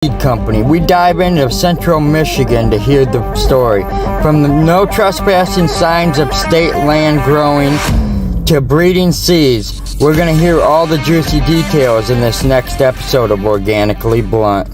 Seed Company. We dive into central Michigan to hear the story. From the no trespassing signs of state land growing to breeding seeds, we're going to hear all the juicy details in this next episode of Organically Blunt.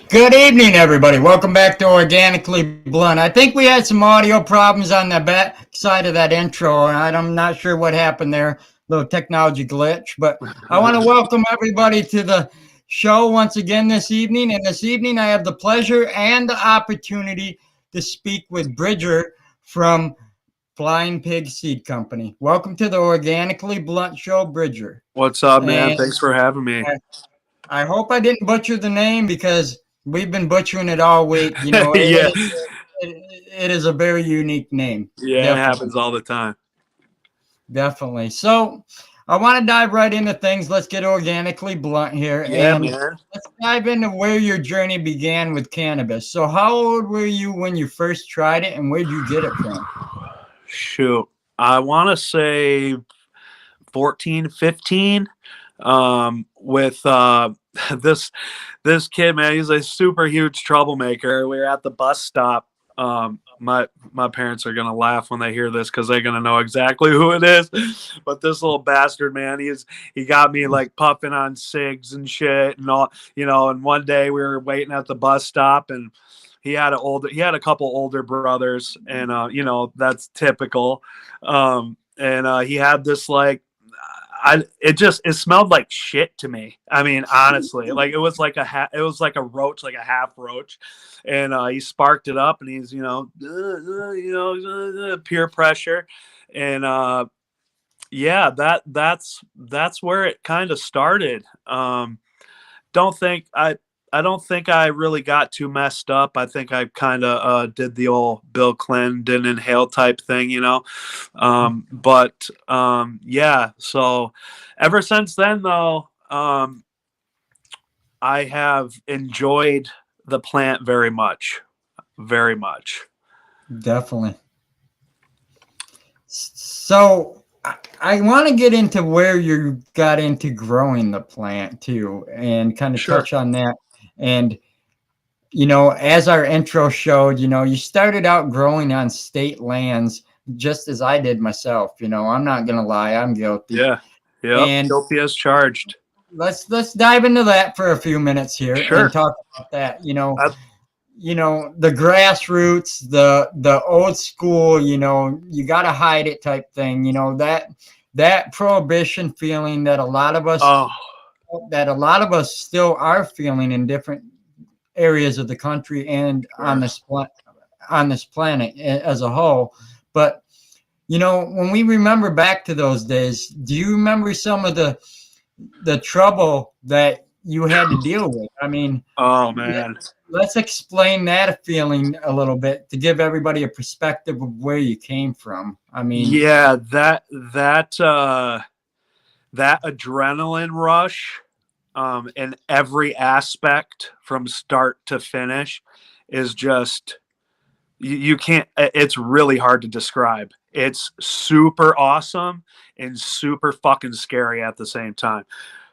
Good evening, everybody. Welcome back to Organically Blunt. I think we had some audio problems on the back side of that intro, and I'm not sure what happened there. Little technology glitch, but I want to welcome everybody to the show once again this evening. And this evening, I have the pleasure and the opportunity to speak with Bridger from Flying Pig Seed Company. Welcome to the Organically Blunt Show, Bridger. What's up, man? Thanks for having me. I hope I didn't butcher the name because we've been butchering it all week. You know, Yeah. it is a very unique name. Yeah, Definitely. It happens all the time. Definitely. So I want to dive right into things. Let's get organically blunt here. Yeah, and man. Let's dive into where your journey began with cannabis. So how old were you when you first tried it, and where'd you get it from? Shoot. I want to say 14, 15. With this kid, man. He's a super huge troublemaker. We were at the bus stop. My parents are gonna laugh when they hear this because they're gonna know exactly who it is. But this little bastard, man, he got me like puffing on cigs and shit and all, you know. And one day we were waiting at the bus stop, and he had a couple older brothers, and you know, that's typical. And he had this like, it smelled like shit to me. I mean, honestly, like it was like a roach, like a half roach. And he sparked it up, and he's, peer pressure. And yeah, that's where it kind of started. Don't think I don't think I really got too messed up. I think I kind of did the old Bill Clinton didn't inhale type thing, you know. Yeah. So ever since then, though, I have enjoyed the plant very much, very much. Definitely. So I want to get into where you got into growing the plant too, and kind of touch on that. And, you know, as our intro showed, you know, you started out growing on state lands, just as I did myself. You know, I'm not going to lie, I'm guilty. Yeah. Yeah. And guilty as charged. Let's dive into that for a few minutes here and talk about that. You know, the grassroots, the old school, you know, you got to hide it type thing. You know, that prohibition feeling that a lot of us still are feeling in different areas of the country and on this planet as a whole. But, you know, when we remember back to those days, do you remember some of the trouble that you had to deal with? I mean, oh man, let's explain that feeling a little bit to give everybody a perspective of where you came from. I mean, yeah, that adrenaline rush, in every aspect from start to finish is just, you can't, it's really hard to describe. It's super awesome and super fucking scary at the same time.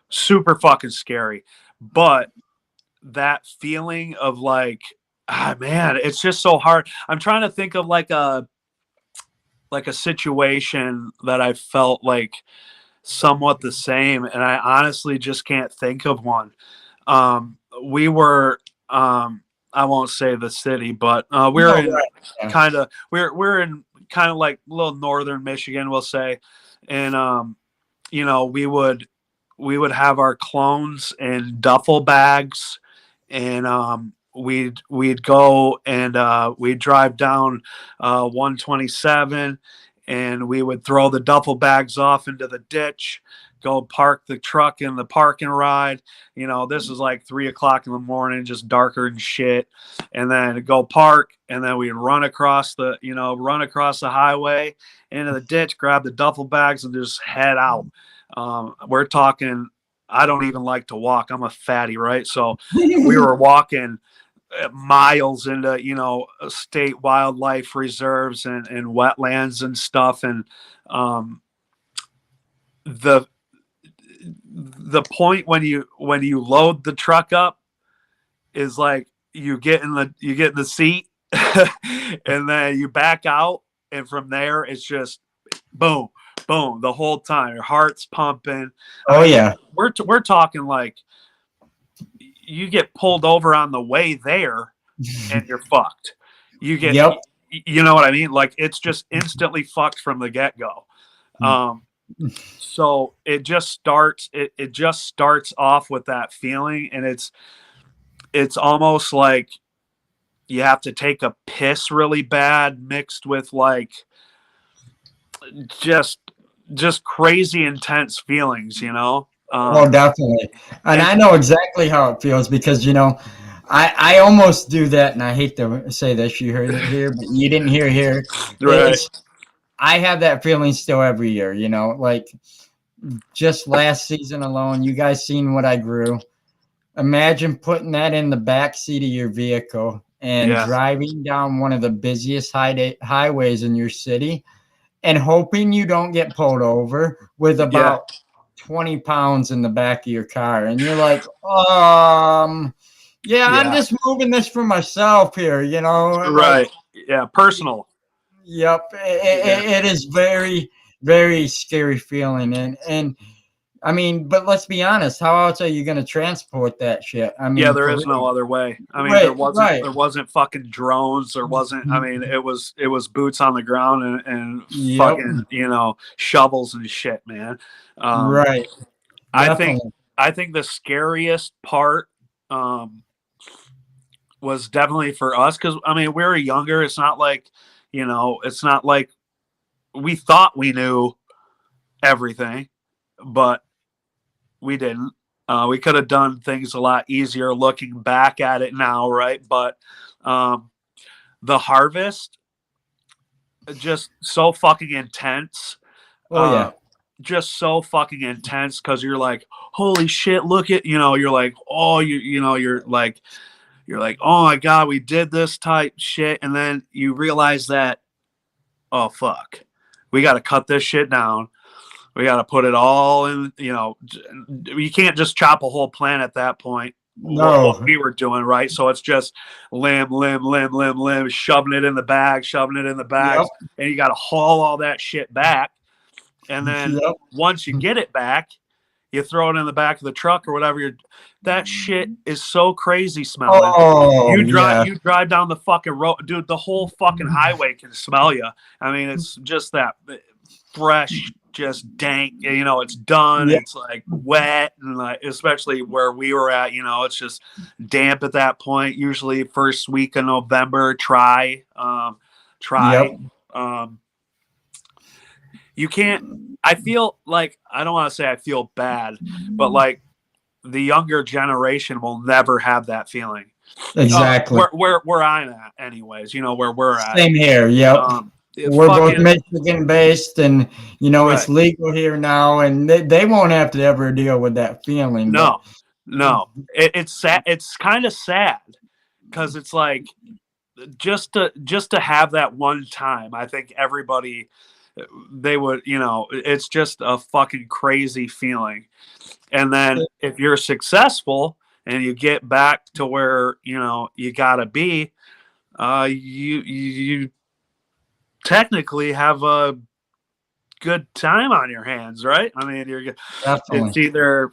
Super fucking scary. But that feeling of like, man, it's just so hard. I'm trying to think of like like a situation that I felt like somewhat the same, and I honestly just can't think of one. We were, I won't say the city, but we're No, in right. Yeah. kind of we're in kind of like little northern Michigan, we'll say, and you know, we would have our clones in duffel bags, and we'd go and we'd drive down 127, and we would throw the duffel bags off into the ditch, go park the truck in the parking ride. You know, this is like 3 o'clock in the morning, just darker and shit. And then go park, and then we'd run across the highway into the ditch, grab the duffel bags, and just head out. We're talking, I don't even like to walk. I'm a fatty, right? So we were walking miles into, state wildlife reserves and wetlands and stuff. And the the point when you load the truck up is like you get in the seat and then you back out, and from there it's just boom, boom, the whole time. Your heart's pumping. Oh, yeah. We're talking like you get pulled over on the way there and you're fucked. Yep. You know what I mean? Like, it's just instantly fucked from the get-go. So it just starts off with that feeling, and it's almost like you have to take a piss really bad, mixed with like just crazy intense feelings, Oh, definitely. And I know exactly how it feels because, I almost do that, and I hate to say this, you heard it here, but you didn't hear here. Right. I have that feeling still every year, like just last season alone, you guys seen what I grew. Imagine putting that in the back seat of your vehicle and driving down one of the busiest highways in your city and hoping you don't get pulled over with about 20 pounds in the back of your car. And you're like, I'm just moving this for myself here, Right. Personal. Yep. It is very, very scary feeling. And I mean, but let's be honest, how else are you going to transport that shit? I mean, there is no other way. I mean, there wasn't fucking drones. There wasn't, I mean, it was boots on the ground and fucking, shovels and shit, man. Right. I think the scariest part, was definitely for us. 'Cause I mean, we were younger. It's not like, it's not like we thought we knew everything, but we didn't. We could have done things a lot easier looking back at it now, right? But the harvest, just so fucking intense. Oh, yeah. Just so fucking intense, because you're like, holy shit, look at, you're like, oh, you're like, oh my God, we did this type shit. And then you realize that, oh fuck, we got to cut this shit down. We got to put it all in, you can't just chop a whole plant at that point. No. What we were doing, right? So it's just limb, shoving it in the bag, Yep. and you got to haul all that shit back. And then once you get it back, you throw it in the back of the truck or whatever. That shit is so crazy smelling. Oh, you drive down the fucking road, dude. The whole fucking highway can smell you. I mean, it's just that fresh, just dank. It's done. It's like wet, and like, especially where we were at, it's just damp at that point. Usually first week of November. You can't. I feel like, I don't want to say I feel bad, but like the younger generation will never have that feeling. Exactly. Where I'm at, anyways. Where we're at. Same here. Yep. We're both Michigan based, and it's legal here now, and they won't have to ever deal with that feeling. No. It's sad. It's kind of sad, because it's like just to have that one time. I think everybody, they would, it's just a fucking crazy feeling. And then if you're successful and you get back to where, you gotta be, technically have a good time on your hands, right? I mean, it's Definitely. either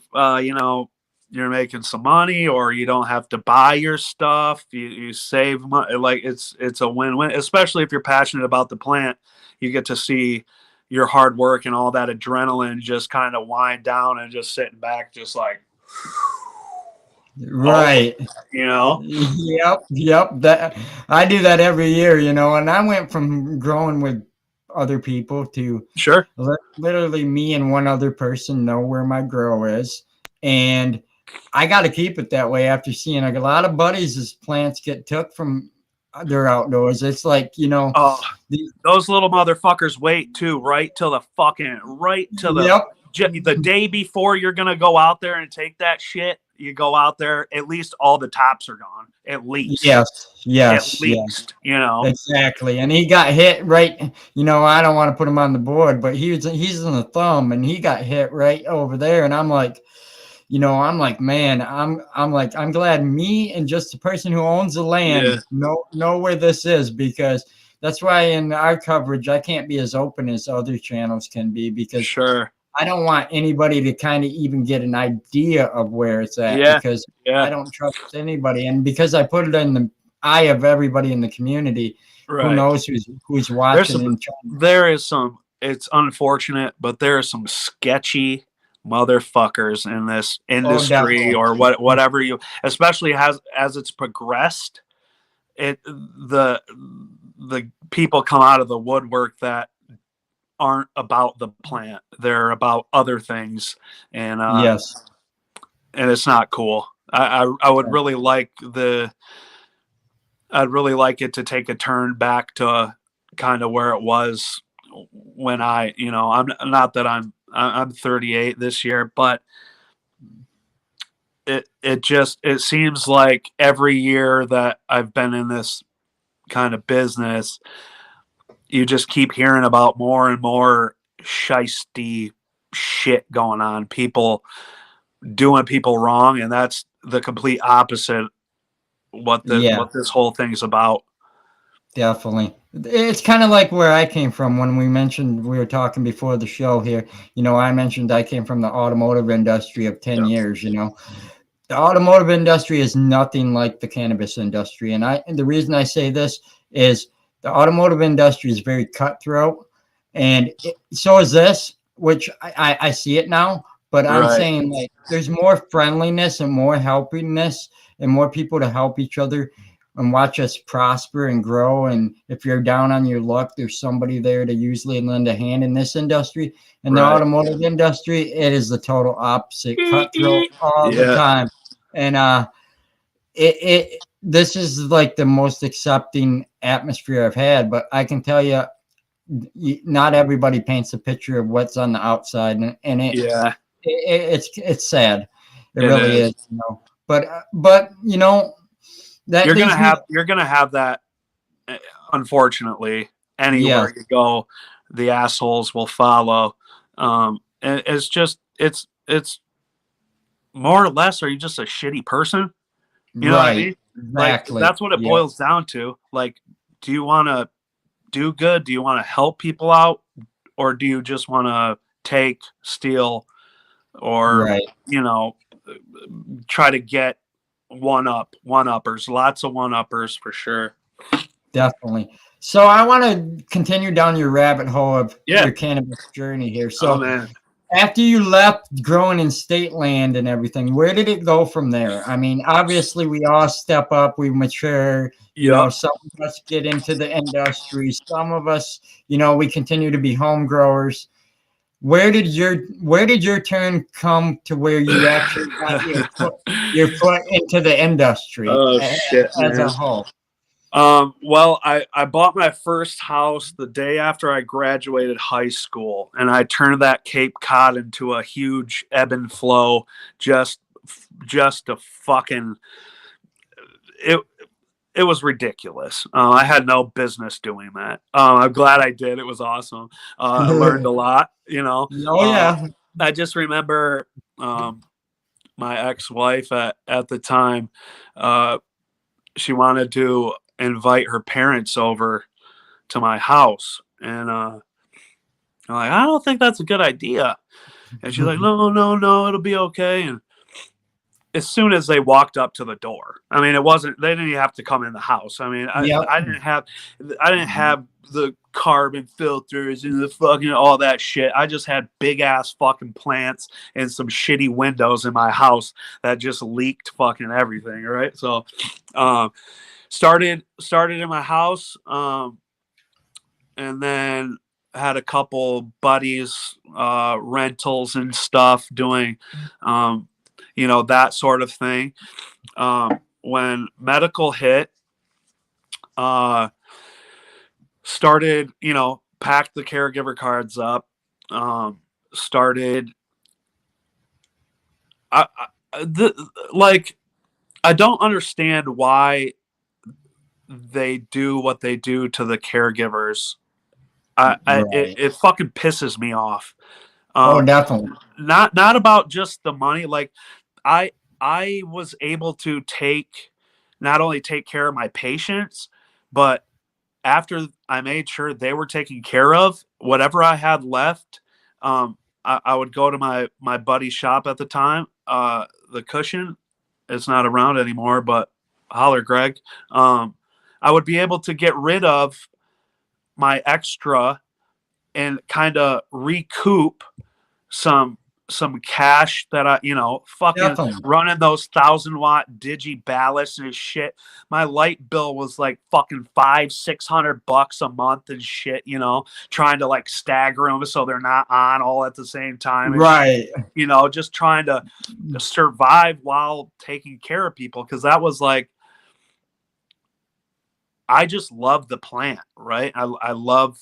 you're making some money, or you don't have to buy your stuff. You save money. Like it's a win-win, especially if you're passionate about the plant. You get to see your hard work and all that adrenaline just kind of wind down, and just sitting back, just like, Right. oh. Yep. That I do that every year, and I went from growing with other people to Sure. literally me and one other person know where my grow is. And I got to keep it that way after seeing a lot of buddies' plants get took from their outdoors. It's like, Oh, those little motherfuckers wait too, right till the yep. day before you're gonna go out there and take that shit. You go out there, at least all the tops are gone. At least. Yes. Exactly. And he got hit right, I don't want to put him on the board, but he's in the thumb and he got hit right over there. And I'm like, man, I'm glad me and just the person who owns the land know where this is, because that's why in our coverage I can't be as open as other channels can be, because sure. I don't want anybody to kind of even get an idea of where it's at, because I don't trust anybody. And because I put it in the eye of everybody in the community, who knows who's watching. It's unfortunate, but there are some sketchy motherfuckers in this industry, or whatever especially as it's progressed, the people come out of the woodwork that aren't about the plant. They're about other things. And yes, and it's not cool. I would really like I'd really like it to take a turn back to kind of where it was when I'm not that I'm 38 this year, but it seems like every year that I've been in this kind of business, you just keep hearing about more and more shisty shit going on, people doing people wrong, and that's the complete opposite what this whole thing's about. Definitely. It's kind of like where I came from when we were talking before the show here. I mentioned I came from the automotive industry of 10 years. The automotive industry is nothing like the cannabis industry. And the reason I say this is the automotive industry is very cutthroat, and so is this, which I see it now. But I'm saying, like, there's more friendliness and more helpingness and more people to help each other and watch us prosper and grow. And if you're down on your luck, there's somebody there to usually lend a hand in this industry. In the automotive industry, it is the total opposite, cutthroat all the time. And this is like the most accepting atmosphere I've had. But I can tell you, not everybody paints a picture of what's on the outside, and it's sad. It really is. But that you're gonna have that, unfortunately. Anywhere you go, the assholes will follow. And it's more or less, are you just a shitty person? You know what I mean? Exactly. Like, that's what it boils down to. Like, do you want to do good? Do you want to help people out? Or do you just want to take, steal, or, try to get one-uppers? Lots of one-uppers for sure. Definitely. So I want to continue down your rabbit hole of your cannabis journey here. So after you left growing in state land and everything, where did it go from there? I mean, obviously we all step up, we mature, some of us get into the industry, some of us, we continue to be home growers. Where did your turn come to where you actually got your foot into the industry as a whole? Well, I bought my first house the day after I graduated high school, and I turned that Cape Cod into a huge ebb and flow. Just a fucking it was ridiculous. I had no business doing that. I'm glad I did. It was awesome. I learned a lot. I just remember my ex-wife at the time. She wanted to invite her parents over to my house. And I'm like, I don't think that's a good idea. And she's like, no, it'll be okay. And as soon as they walked up to the door, I mean, they didn't even have to come in the house. I mean, I didn't have the carbon filters and the fucking all that shit. I just had big ass fucking plants and some shitty windows in my house that just leaked fucking everything. Right. So, started in my house. And then had a couple buddies, rentals and stuff doing, that sort of thing. When medical hit, started, packed the caregiver cards up, started, I don't understand why they do what they do to the caregivers. It fucking pisses me off. Definitely. Not about just the money. Like I was able to not only take care of my patients, but after I made sure they were taken care of, whatever I had left, I would go to my buddy's shop at the time, the Cushion. It's not around anymore, but holler, Greg. I would be able to get rid of my extra and kind of recoup some cash that I, fucking Definitely. running those 1,000-watt digi ballasts and shit. My light bill was like fucking $500-600 a month and shit, trying to like stagger them so they're not on all at the same time. Right. Shit, just trying to survive while taking care of people. Cause that was like, I just love the plant, right? I love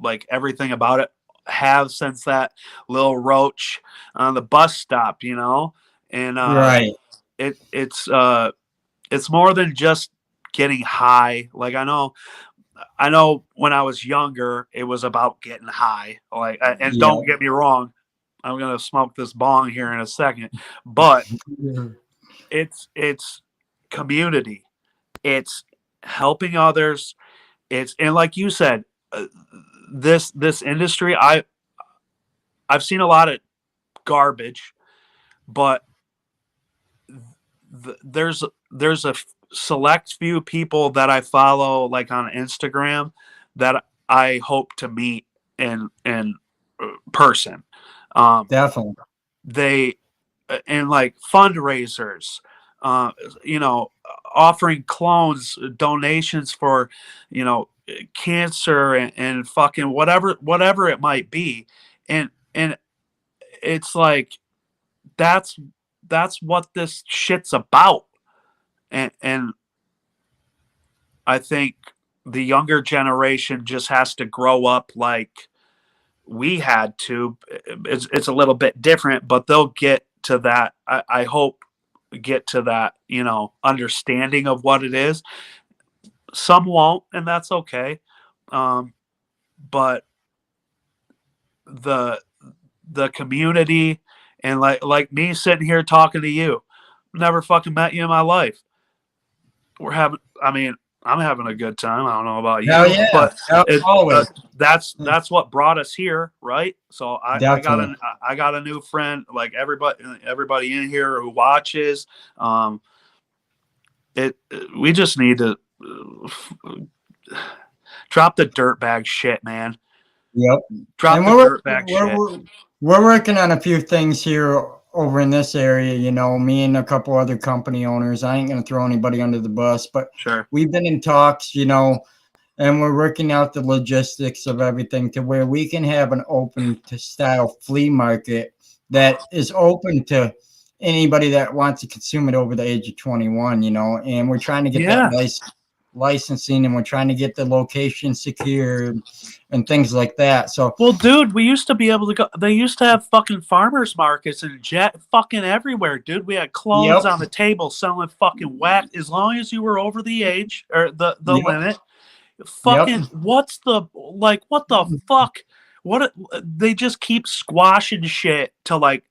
like everything about it. Have since that little roach on the bus stop, and Right. It's more than just getting high. Like I know when I was younger, it was about getting high. Like, and don't get me wrong, I'm gonna smoke this bong here in a second, but it's community, it's helping others, and like you said, this industry, I've seen a lot of garbage, but there's a select few people that I follow, like on Instagram, that I hope to meet in person. Definitely. They and like fundraisers, offering clones, donations for, cancer and fucking whatever it might be, and it's like that's what this shit's about, and I think the younger generation just has to grow up like we had to. It's a little bit different, but they'll get to that. I hope get to that, understanding of what it is. Some won't, and that's okay. But the community, and like me sitting here talking to you, never fucking met you in my life. I'm having a good time. I don't know about you, but always. That's what brought us here, right? So I got a new friend, like everybody in here who watches. We just need to drop the dirtbag shit, man. Yep. Drop the dirtbag shit. We're working on a few things here over in this area, me and a couple other company owners. I ain't going to throw anybody under the bus, but sure, we've been in talks, and we're working out the logistics of everything to where we can have an open to style flea market that is open to anybody that wants to consume it over the age of 21, and we're trying to get that licensing, and we're trying to get the location secured and things like that. So, well, dude, we used to be able to go. They used to have fucking farmers markets and fucking everywhere, dude. We had clones on the table selling fucking whack. As long as you were over the age or the limit, fucking what the fuck? What they just keep squashing shit to like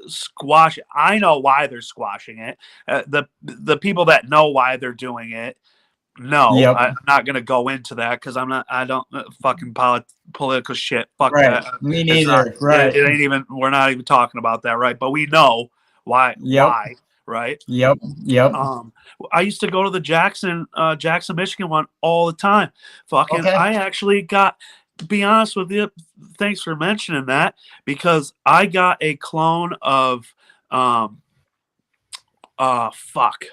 squash. I know why they're squashing it. The people that know why they're doing it, No, Yep. I'm not going to go into that because I don't fucking political shit. Fuck Right. that. Me It's not, neither. Right. it ain't even, we're not even talking about that, right? But we know Yep. why, right? Yep. Yep. I used to go to the Jackson, Michigan one all the time. Fucking, Okay. I actually got, to be honest with you, thanks for mentioning that, because I got a clone of, fuck.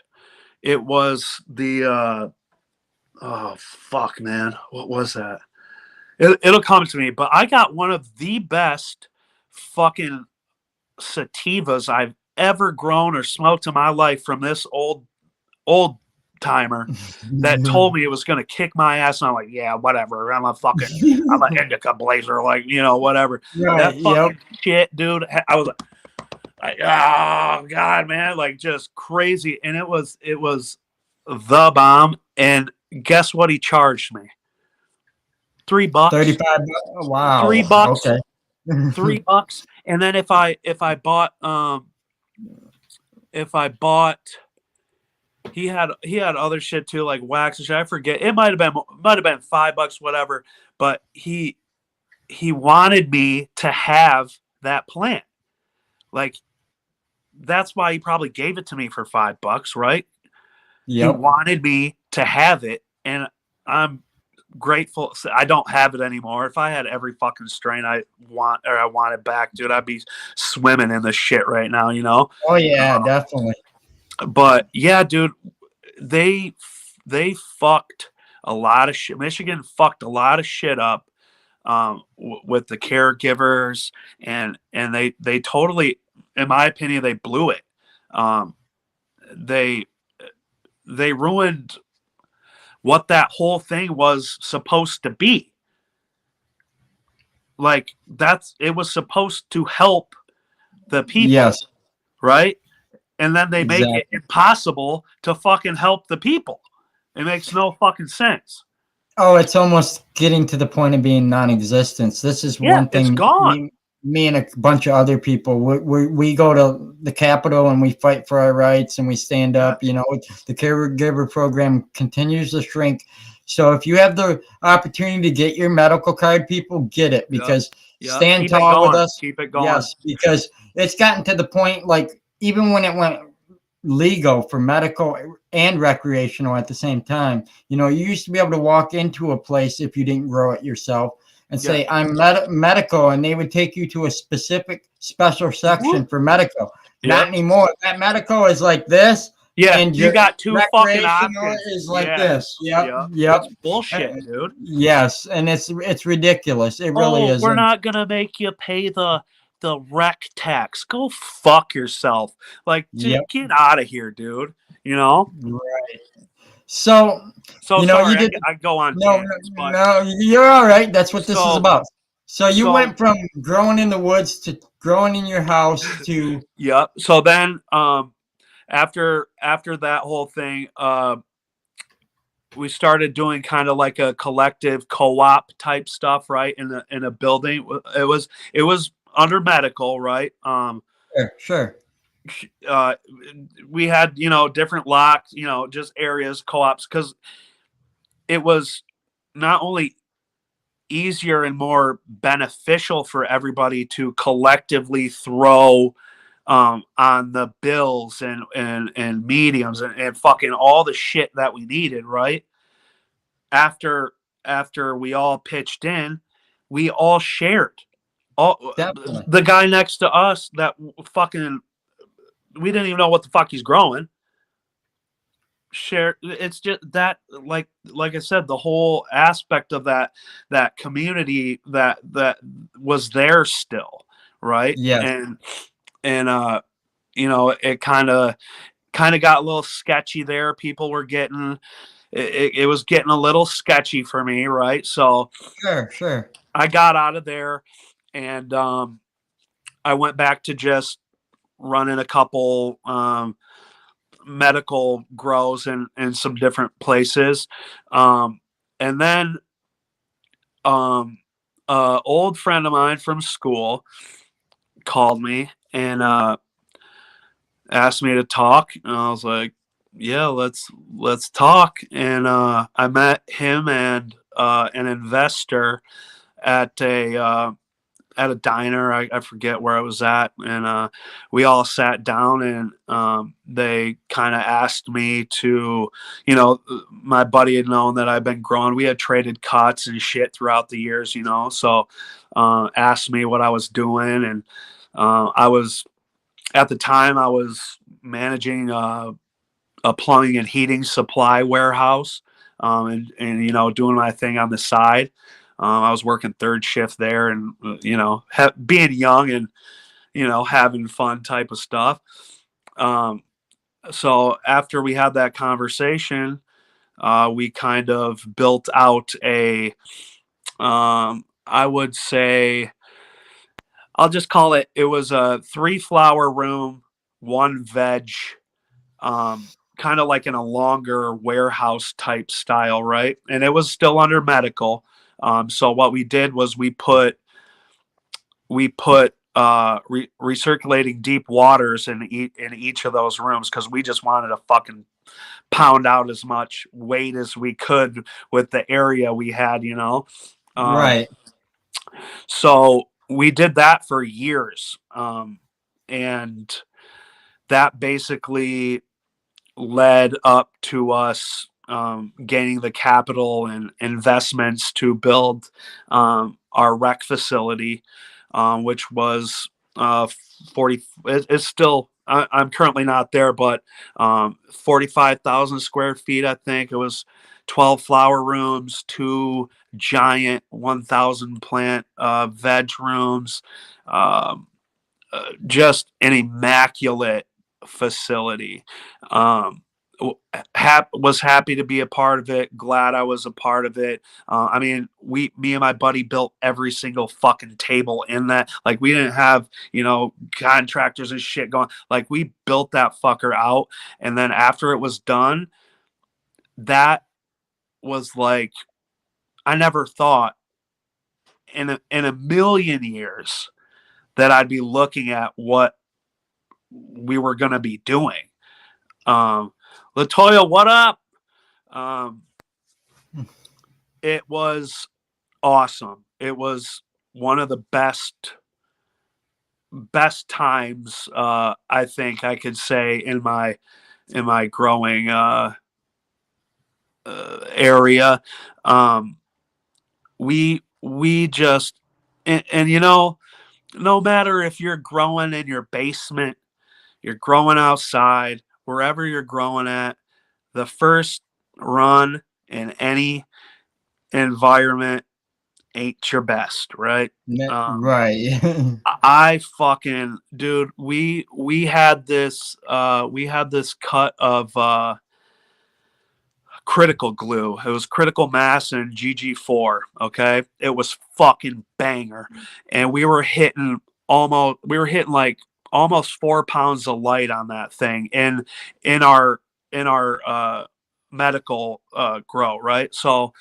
It was the, oh fuck, man, what was that? It'll come to me, but I got one of the best fucking sativas I've ever grown or smoked in my life from this old timer that told me it was going to kick my ass, and I'm like, yeah, whatever. I'm an indica blazer, like, whatever. Right. That Yep. fucking shit, dude. I was like, oh god, man, like just crazy, and it was the bomb. And guess what he charged me? $3. 35. Wow. $3. Okay. $3. And then if I bought he had other shit too, like wax and shit. I forget. It might have been $5, whatever. But he wanted me to have that plant. Like, that's why he probably gave it to me for $5, right? Yep. He wanted me to have it, and I'm grateful. I don't have it anymore. If I had every fucking strain I wanted back, dude, I'd be swimming in the shit right now, Oh yeah, definitely. But yeah, dude, they fucked a lot of shit. Michigan fucked a lot of shit up with the caregivers, and they totally, in my opinion, they blew it. They ruined what that whole thing was supposed to be. Like, it was supposed to help the people, Yes. right? And then they make it Exactly. impossible to fucking help the people. It makes no fucking sense. Oh, it's almost getting to the point of being non-existent. This is Yeah, one it's thing gone. me and a bunch of other people, we go to the Capitol and we fight for our rights and we stand up. The caregiver program continues to shrink. So if you have the opportunity to get your medical card, people, get it, because stand Keep tall with us. Keep it going. Yes, because it's gotten to the point, like, even when it went legal for medical and recreational at the same time. You used to be able to walk into a place if you didn't grow it yourself and say, I'm medical, and they would take you to a specific special section for medical. Not anymore. That medical is like this. Yeah, and you got two fucking options. Is like this. Yep. It's bullshit, dude. Yes, and it's ridiculous. It really is. We're not gonna make you pay the rec tax. Go fuck yourself. Like, get out of here, dude. Right. So sorry, you did. I go on. No, tangents, no, you're all right. That's what this is about. So you went from growing in the woods to growing in your house to. Yep. So then, after that whole thing, we started doing kind of like a collective co-op type stuff, right? In a building. It was under medical, right? Sure. We had, different locks, just areas, co-ops, because it was not only easier and more beneficial for everybody to collectively throw on the bills and mediums and fucking all the shit that we needed, right? After we all pitched in, we all shared. Definitely. The guy next to us that fucking, we didn't even know what the fuck he's growing. Share. It's just that, like I said, the whole aspect of that community that was there still, right? Yes. And it kind of got a little sketchy there. People were getting it was getting a little sketchy for me, right? So sure. I got out of there, and I went back to just running a couple medical grows in some different places. And then old friend of mine from school called me and asked me to talk. And I was like, yeah, let's talk. And I met him and an investor at a diner. I forget where I was at, and we all sat down, and they kind of asked me to, my buddy had known that I've been growing. We had traded cuts and shit throughout the years, so asked me what I was doing, and I was at the time I was managing a plumbing and heating supply warehouse, and doing my thing on the side. I was working third shift there, and being young and having fun type of stuff. Um, so after we had that conversation, we kind of built out I would say, I'll just call it. It was a 3 flower room, 1 veg, um, kind of like in a longer warehouse type style, right? And it was still under medical. So what we did was we put recirculating deep waters in each of those rooms, because we just wanted to fucking pound out as much weight as we could with the area we had, Right. So we did that for years, and that basically led up to us gaining the capital and investments to build our rec facility, which was 40. It's still, I'm currently not there, but 45,000 square feet, I think. It was 12 flower rooms, 2 giant 1,000 plant veg rooms, um, just an immaculate facility. Um, was happy to be a part of it. Glad I was a part of it. I mean, me and my buddy built every single fucking table in that. Like, we didn't have, contractors and shit going. Like, we built that fucker out. And then after it was done, that was like, I never thought in a million years that I'd be looking at what we were going to be doing. Latoya, what up? Um, it was awesome. It was one of the best times, I think I could say, in my growing area. We just, and no matter if you're growing in your basement, you're growing outside, wherever you're growing at, the first run in any environment ain't your best, right? Right. I fucking, dude, we had this cut of critical glue. It was critical mass and GG4. Okay, it was fucking banger, and we were hitting like almost 4 pounds of light on that thing in our medical grow, right? So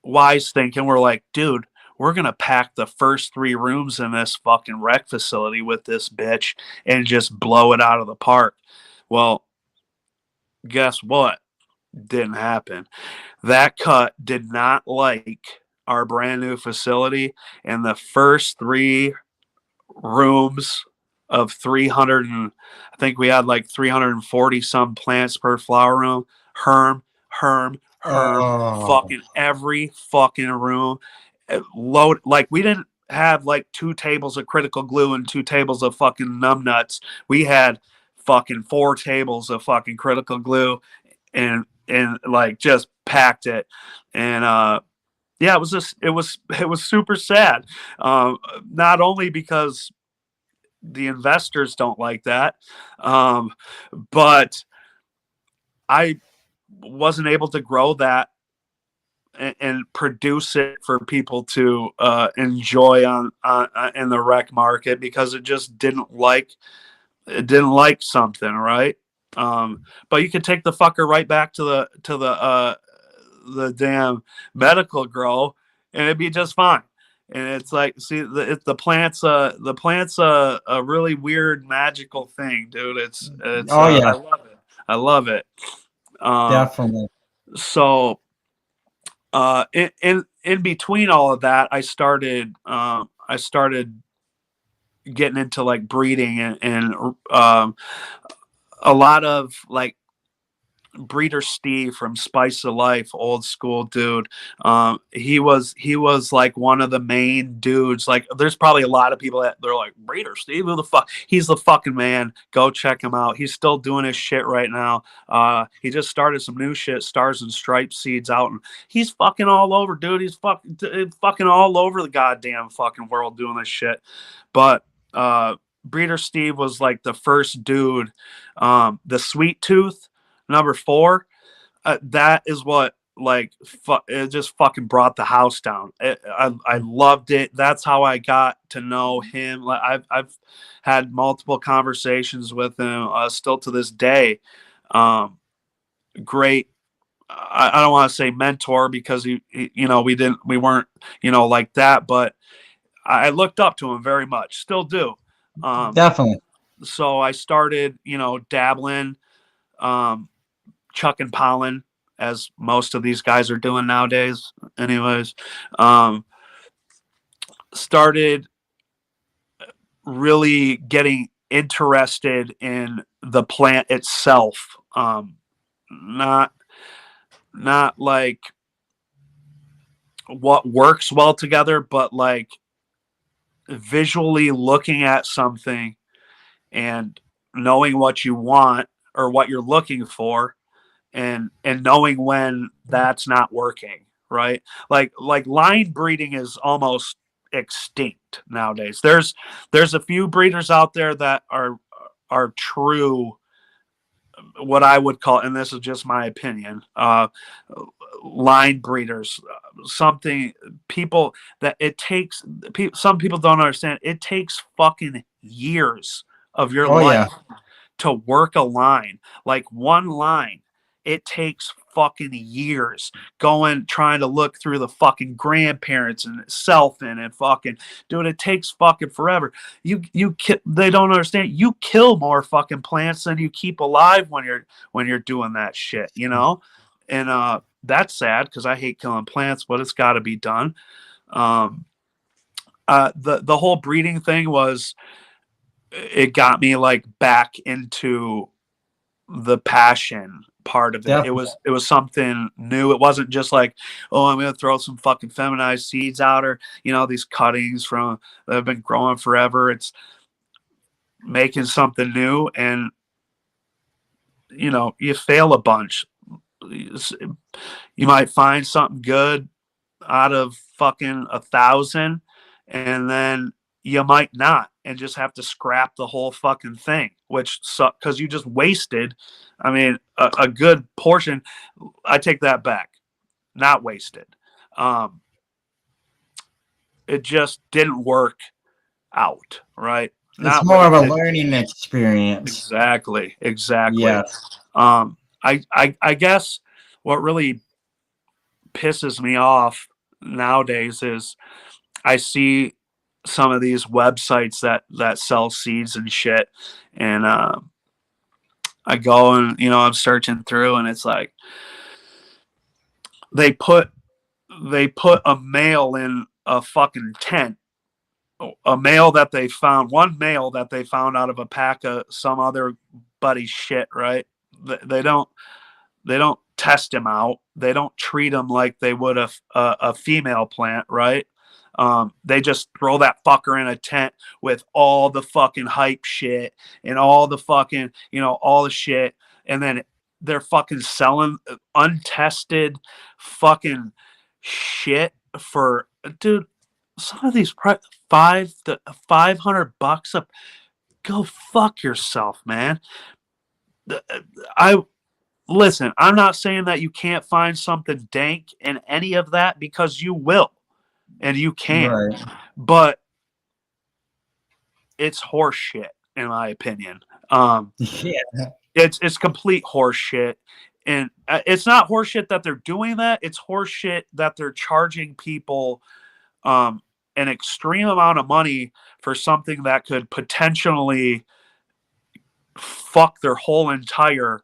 wise thinking, we're like, dude, we're gonna pack the first 3 rooms in this fucking rec facility with this bitch and just blow it out of the park. Well, guess what? Didn't happen. That cut did not like our brand new facility, and the first 3 rooms of 300, and I think we had like 340 some plants per flower room. Herm, Oh. fucking every fucking room. Load, like, we didn't have like 2 tables of critical glue and 2 tables of fucking numb nuts. We had fucking 4 tables of fucking critical glue, and like just packed it. And yeah, it was super sad. Not only because the investors don't like that, um, but I wasn't able to grow that and produce it for people to enjoy on in the rec market, because it didn't like something, right? But you could take the fucker right back to the damn medical grow, and it'd be just fine. And it's like, see, the plant's a really weird magical thing, dude. It's Oh I yeah. love it. I love it. Definitely. So in between all of that, I started getting into like breeding and a lot of like Breeder Steve from Spice of Life, old school dude. He was like one of the main dudes. Like, there's probably a lot of people that they're like, Breeder Steve, who the fuck? He's the fucking man. Go check him out. He's still doing his shit right now. He just started some new shit, Stars and Stripes seeds out, and he's fucking all over, dude. He's fucking all over the goddamn fucking world doing this shit. But Breeder Steve was like the first dude. The Sweet Tooth number 4, that is what like it just fucking brought the house down. I loved it. That's how I got to know him. Like, I've had multiple conversations with him still to this day. Great. I don't want to say mentor because he we weren't like that, but I looked up to him very much. Still do. Definitely. So I started dabbling. Chucking pollen, as most of these guys are doing nowadays. Anyways, started really getting interested in the plant itself. Not like what works well together, but like visually looking at something and knowing what you want or what you're looking for, and knowing when that's not working, right? Like line breeding is almost extinct nowadays. There's a few breeders out there that are true, what I would call, and this is just my opinion, line breeders. Something people that it takes. Some people don't understand. It takes fucking years of your Oh life yeah. to work a line. Like, one line, it takes fucking years going, trying to look through the fucking grandparents and selfing and fucking, dude, it takes fucking forever. They don't understand. You kill more fucking plants than you keep alive when you're doing that shit, and that's sad because I hate killing plants, but it's got to be done. The whole breeding thing was, it got me like back into the passion part of it. Definitely. It was something new. It wasn't just like, oh, I'm gonna throw some fucking feminized seeds out, or these cuttings from that have been growing forever. It's making something new, and you fail a bunch. You might find something good out of fucking 1,000, and then you might not, and just have to scrap the whole fucking thing, which sucks because you just wasted. I mean, a good portion. I take that back. Not wasted. It just didn't work out, right? It's Not more of a wasted. learning experience. Exactly. Yes. I guess what really pisses me off nowadays is I see some of these websites that sell seeds and shit, and I go and I'm searching through, and it's like they put a male in a fucking tent, a male that they found, one male that they found out of a pack of some other buddy shit, right? They don't test him out. They don't treat him like they would a female plant, right? They just throw that fucker in a tent with all the fucking hype shit and all the fucking, all the shit. And then they're fucking selling untested fucking shit for, dude, some of these $500 up. Go fuck yourself, man. I Listen, I'm not saying that you can't find something dank in any of that, because you will and you can. Right. But it's horse shit, in my opinion. Yeah. It's complete horse shit. And it's not horse shit that they're doing that. It's horse shit that they're charging people an extreme amount of money for something that could potentially fuck their whole entire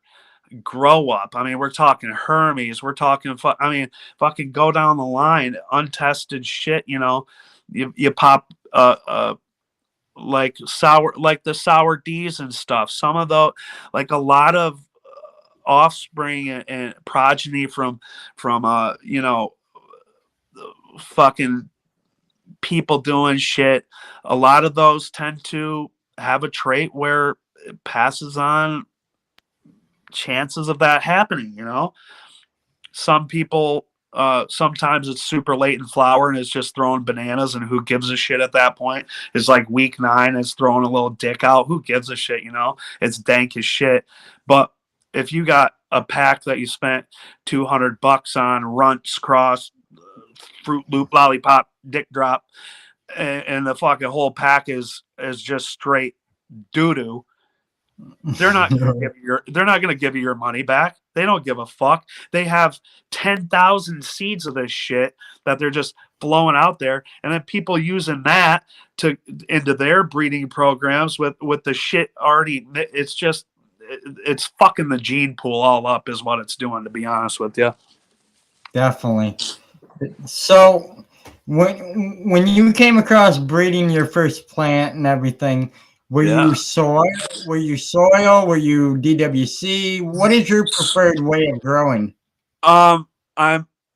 grow up. I mean, we're talking Hermes. We're talking, fucking go down the line, untested shit. You know, you pop like the sour D's and stuff. Some of the, like a lot of offspring and progeny from you know, fucking people doing shit. A lot of those tend to have a trait where it passes on chances of that happening, you know. Some people, sometimes it's super late in flower and it's just throwing bananas, and who gives a shit at that point? It's like week 9, it's throwing a little dick out. Who gives a shit, you know? It's dank as shit. But if you got a pack that you spent $200 on, runts, cross, Fruit Loop, lollipop, dick drop, and the fucking whole pack is just straight doo doo, they're not going to give you your money back. They don't give a fuck. They have 10,000 seeds of this shit that they're just blowing out there, and then people using that to into their breeding programs with the shit already. It's fucking the gene pool all up, is what it's doing, to be honest with you. Definitely. So when you came across breeding your first plant and everything, were you soil? Were you soil? Were you DWC? What is your preferred way of growing? I'm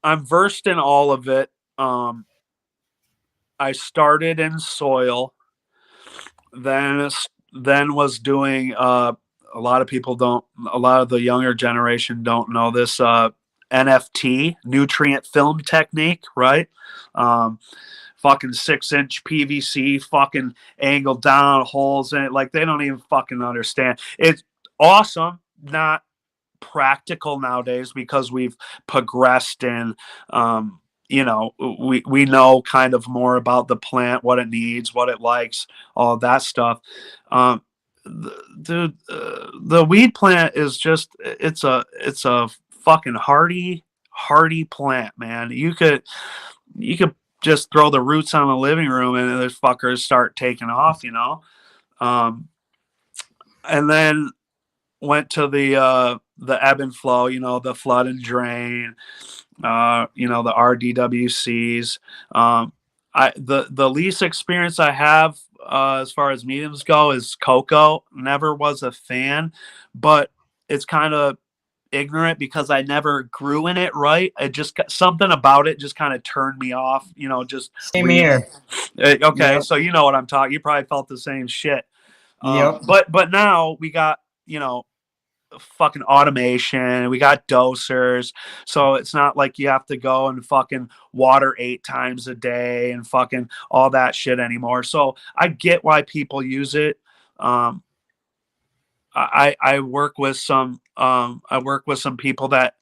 versed in all of it. I started in soil, then was doing a lot of people don't, a lot of the younger generation don't know this, NFT, nutrient film technique, right? Fucking 6-inch PVC, fucking angled down holes in it. Like, they don't even fucking understand. It's awesome, not practical nowadays, because we've progressed in, you know, we know kind of more about the plant, what it needs, what it likes, all that stuff. The weed plant is just, it's a fucking hardy plant, man. You could just throw the roots on the living room and those fuckers start taking off, you know. And then went to the ebb and flow, you know, the flood and drain, you know, the RDWCs. The least experience I have, as far as mediums go, is cocoa. Never was a fan, but it's kind of ignorant because I never grew in it, right? It just got something about it just kind of turned me off, you know. Just same here. Okay, yep. So you know what I'm talking. You probably felt the same shit. Yep. But now we got, you know, fucking automation, we got dosers, so it's not like you have to go and fucking water 8 times a day and fucking all that shit anymore. So I get why people use it. I work with some people that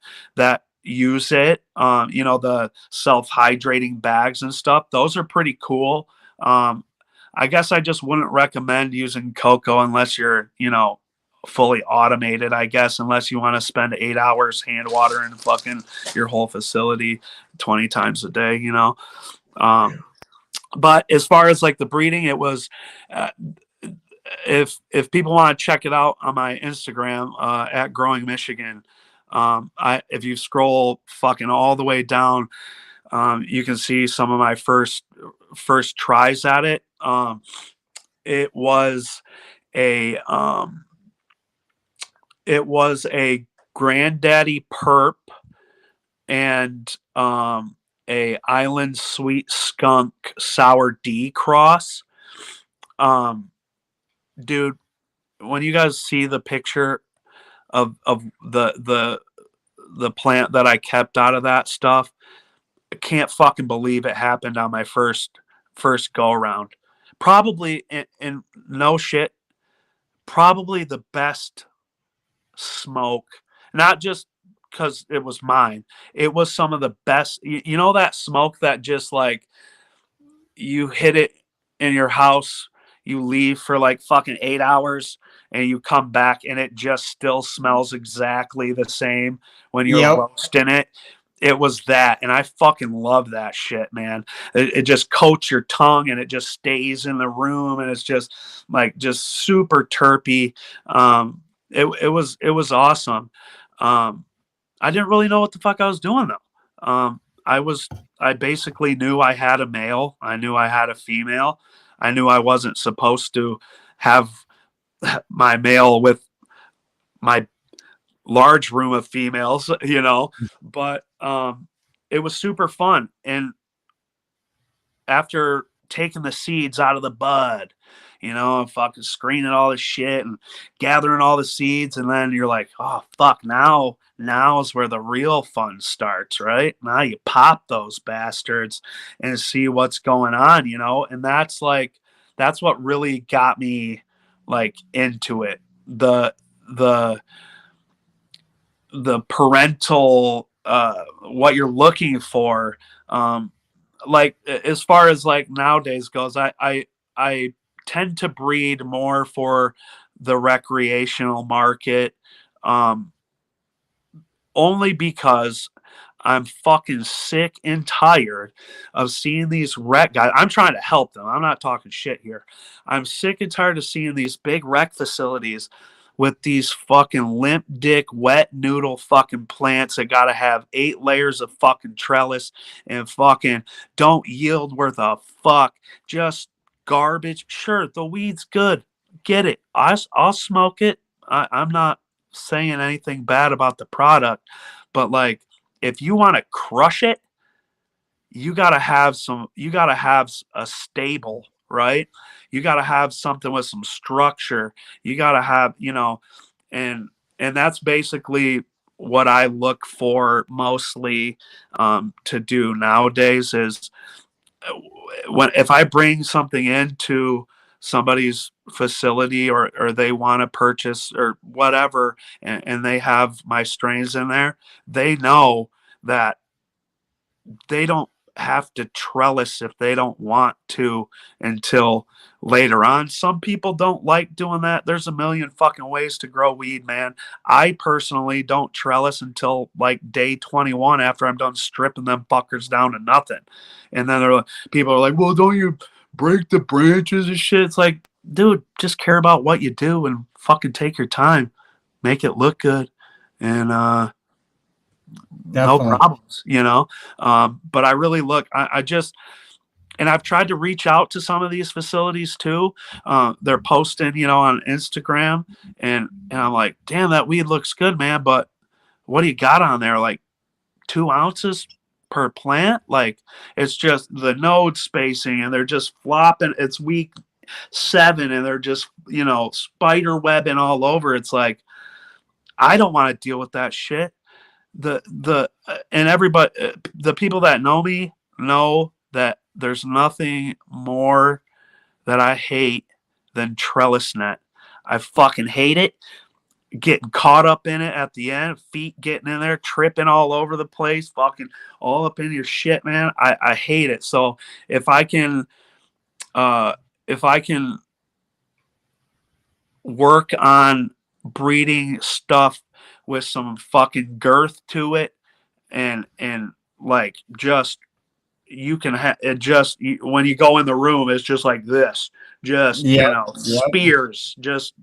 use it, you know, the self-hydrating bags and stuff. Those are pretty cool. I guess I just wouldn't recommend using cocoa unless you're, you know, fully automated, I guess, unless you want to spend 8 hours hand watering fucking your whole facility 20 times a day, you know. But as far as like the breeding, it was, if people want to check it out on my Instagram, at Growing Michigan, if you scroll fucking all the way down, you can see some of my first tries at it. It was a Granddaddy Perp and a Island Sweet Skunk Sour D cross. Dude, when you guys see the picture of the plant that I kept out of that stuff, I can't fucking believe it happened on my first go around. Probably, in no shit, probably the best smoke, not just because it was mine. It was some of the best. You know that smoke that just like, you hit it in your house, you leave for like fucking 8 hours, and you come back and it just still smells exactly the same when you're roasting it. It was that, and I fucking love that shit, man. It just coats your tongue and it just stays in the room, and it's just like, just super terpy. it was awesome. I didn't really know what the fuck I was doing though. I basically knew I had a male. I knew I had a female. I knew I wasn't supposed to have my male with my large room of females, but it was super fun. And after taking the seeds out of the bud, and fucking screening all this shit and gathering all the seeds, and then you're like, oh fuck, now is where the real fun starts, right? Now you pop those bastards and see what's going on, and that's what really got me like into it. The parental what you're looking for, like as far as like nowadays goes, I tend to breed more for the recreational market, um only because I'm fucking sick and tired of seeing these rec guys. I'm trying to help them. I'm not talking shit here. I'm sick and tired of seeing these big rec facilities with these fucking limp dick, wet noodle fucking plants that got to have 8 layers of fucking trellis and fucking don't yield worth a fuck. Just garbage. Sure, the weed's good. Get it. I'll smoke it. I'm not saying anything bad about the product, but like, if you want to crush it, you got to have a stable, right? You got to have something with some structure. You got to have, and that's basically what I look for mostly, to do nowadays is if I bring something into somebody's facility, or they want to purchase or whatever, and they have my strains in there, they know that they don't have to trellis if they don't want to until later on. Some people don't like doing that. There's a million fucking ways to grow weed, man. I personally don't trellis until like day 21 after I'm done stripping them fuckers down to nothing. And then people are like, well, don't you break the branches and shit? It's like, dude, just care about what you do and fucking take your time, make it look good, and no Definitely. problems, but I really I just, and I've tried to reach out to some of these facilities too. They're posting, on Instagram, and I'm like, damn, that weed looks good, man. But what do you got on there? Like 2 ounces per plant? Like, it's just the node spacing, and they're just flopping. It's week 7, and they're just, spider webbing all over. It's like, I don't want to deal with that shit. And everybody, the people that know me know that there's nothing more that I hate than trellis net. I fucking hate it. Getting caught up in it at the end, feet getting in there, tripping all over the place, fucking all up in your shit, man. I hate it. So if I can, uh, if I can work on breeding stuff with some fucking girth to it, and like, just, you can have it, just when you go in the room, it's just like this, just, Yeah. spears, just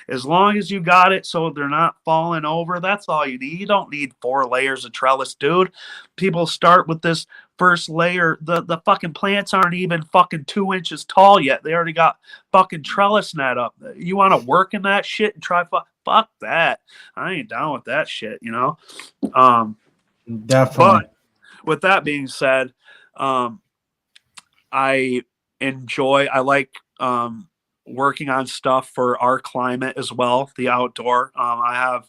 as long as you got it so they're not falling over, that's all you need. You don't need 4 layers of trellis, dude. People start with this first layer. The fucking plants aren't even fucking 2 inches tall yet. They already got fucking trellis net up. You want to work in that shit and try, fuck that. I ain't down with that shit, Definitely. but with that being said, I I like, working on stuff for our climate as well, the outdoor. I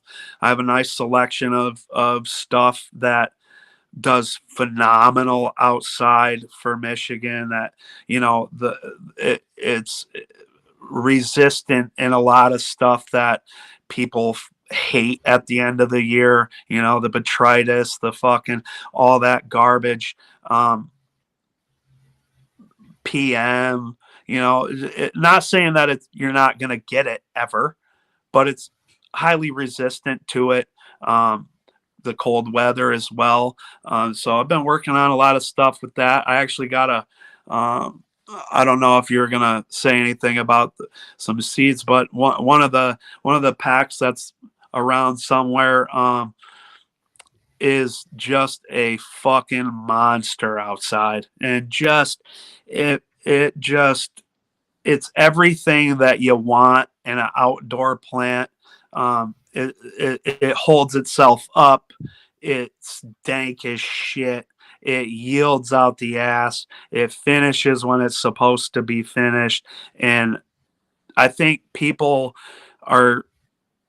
have a nice selection of stuff that does phenomenal outside for Michigan. That, it's resistant in a lot of stuff that people hate at the end of the year. The botrytis, the fucking all that garbage. PM, not saying that you're not going to get it ever, but it's highly resistant to it. The cold weather as well. So I've been working on a lot of stuff with that. I actually got I don't know if you're gonna say anything about some seeds, but one of the packs that's around somewhere is just a fucking monster outside, and just it just it's everything that you want in an outdoor plant. It holds itself up. It's dank as shit. It yields out the ass. It finishes when it's supposed to be finished. And I think people are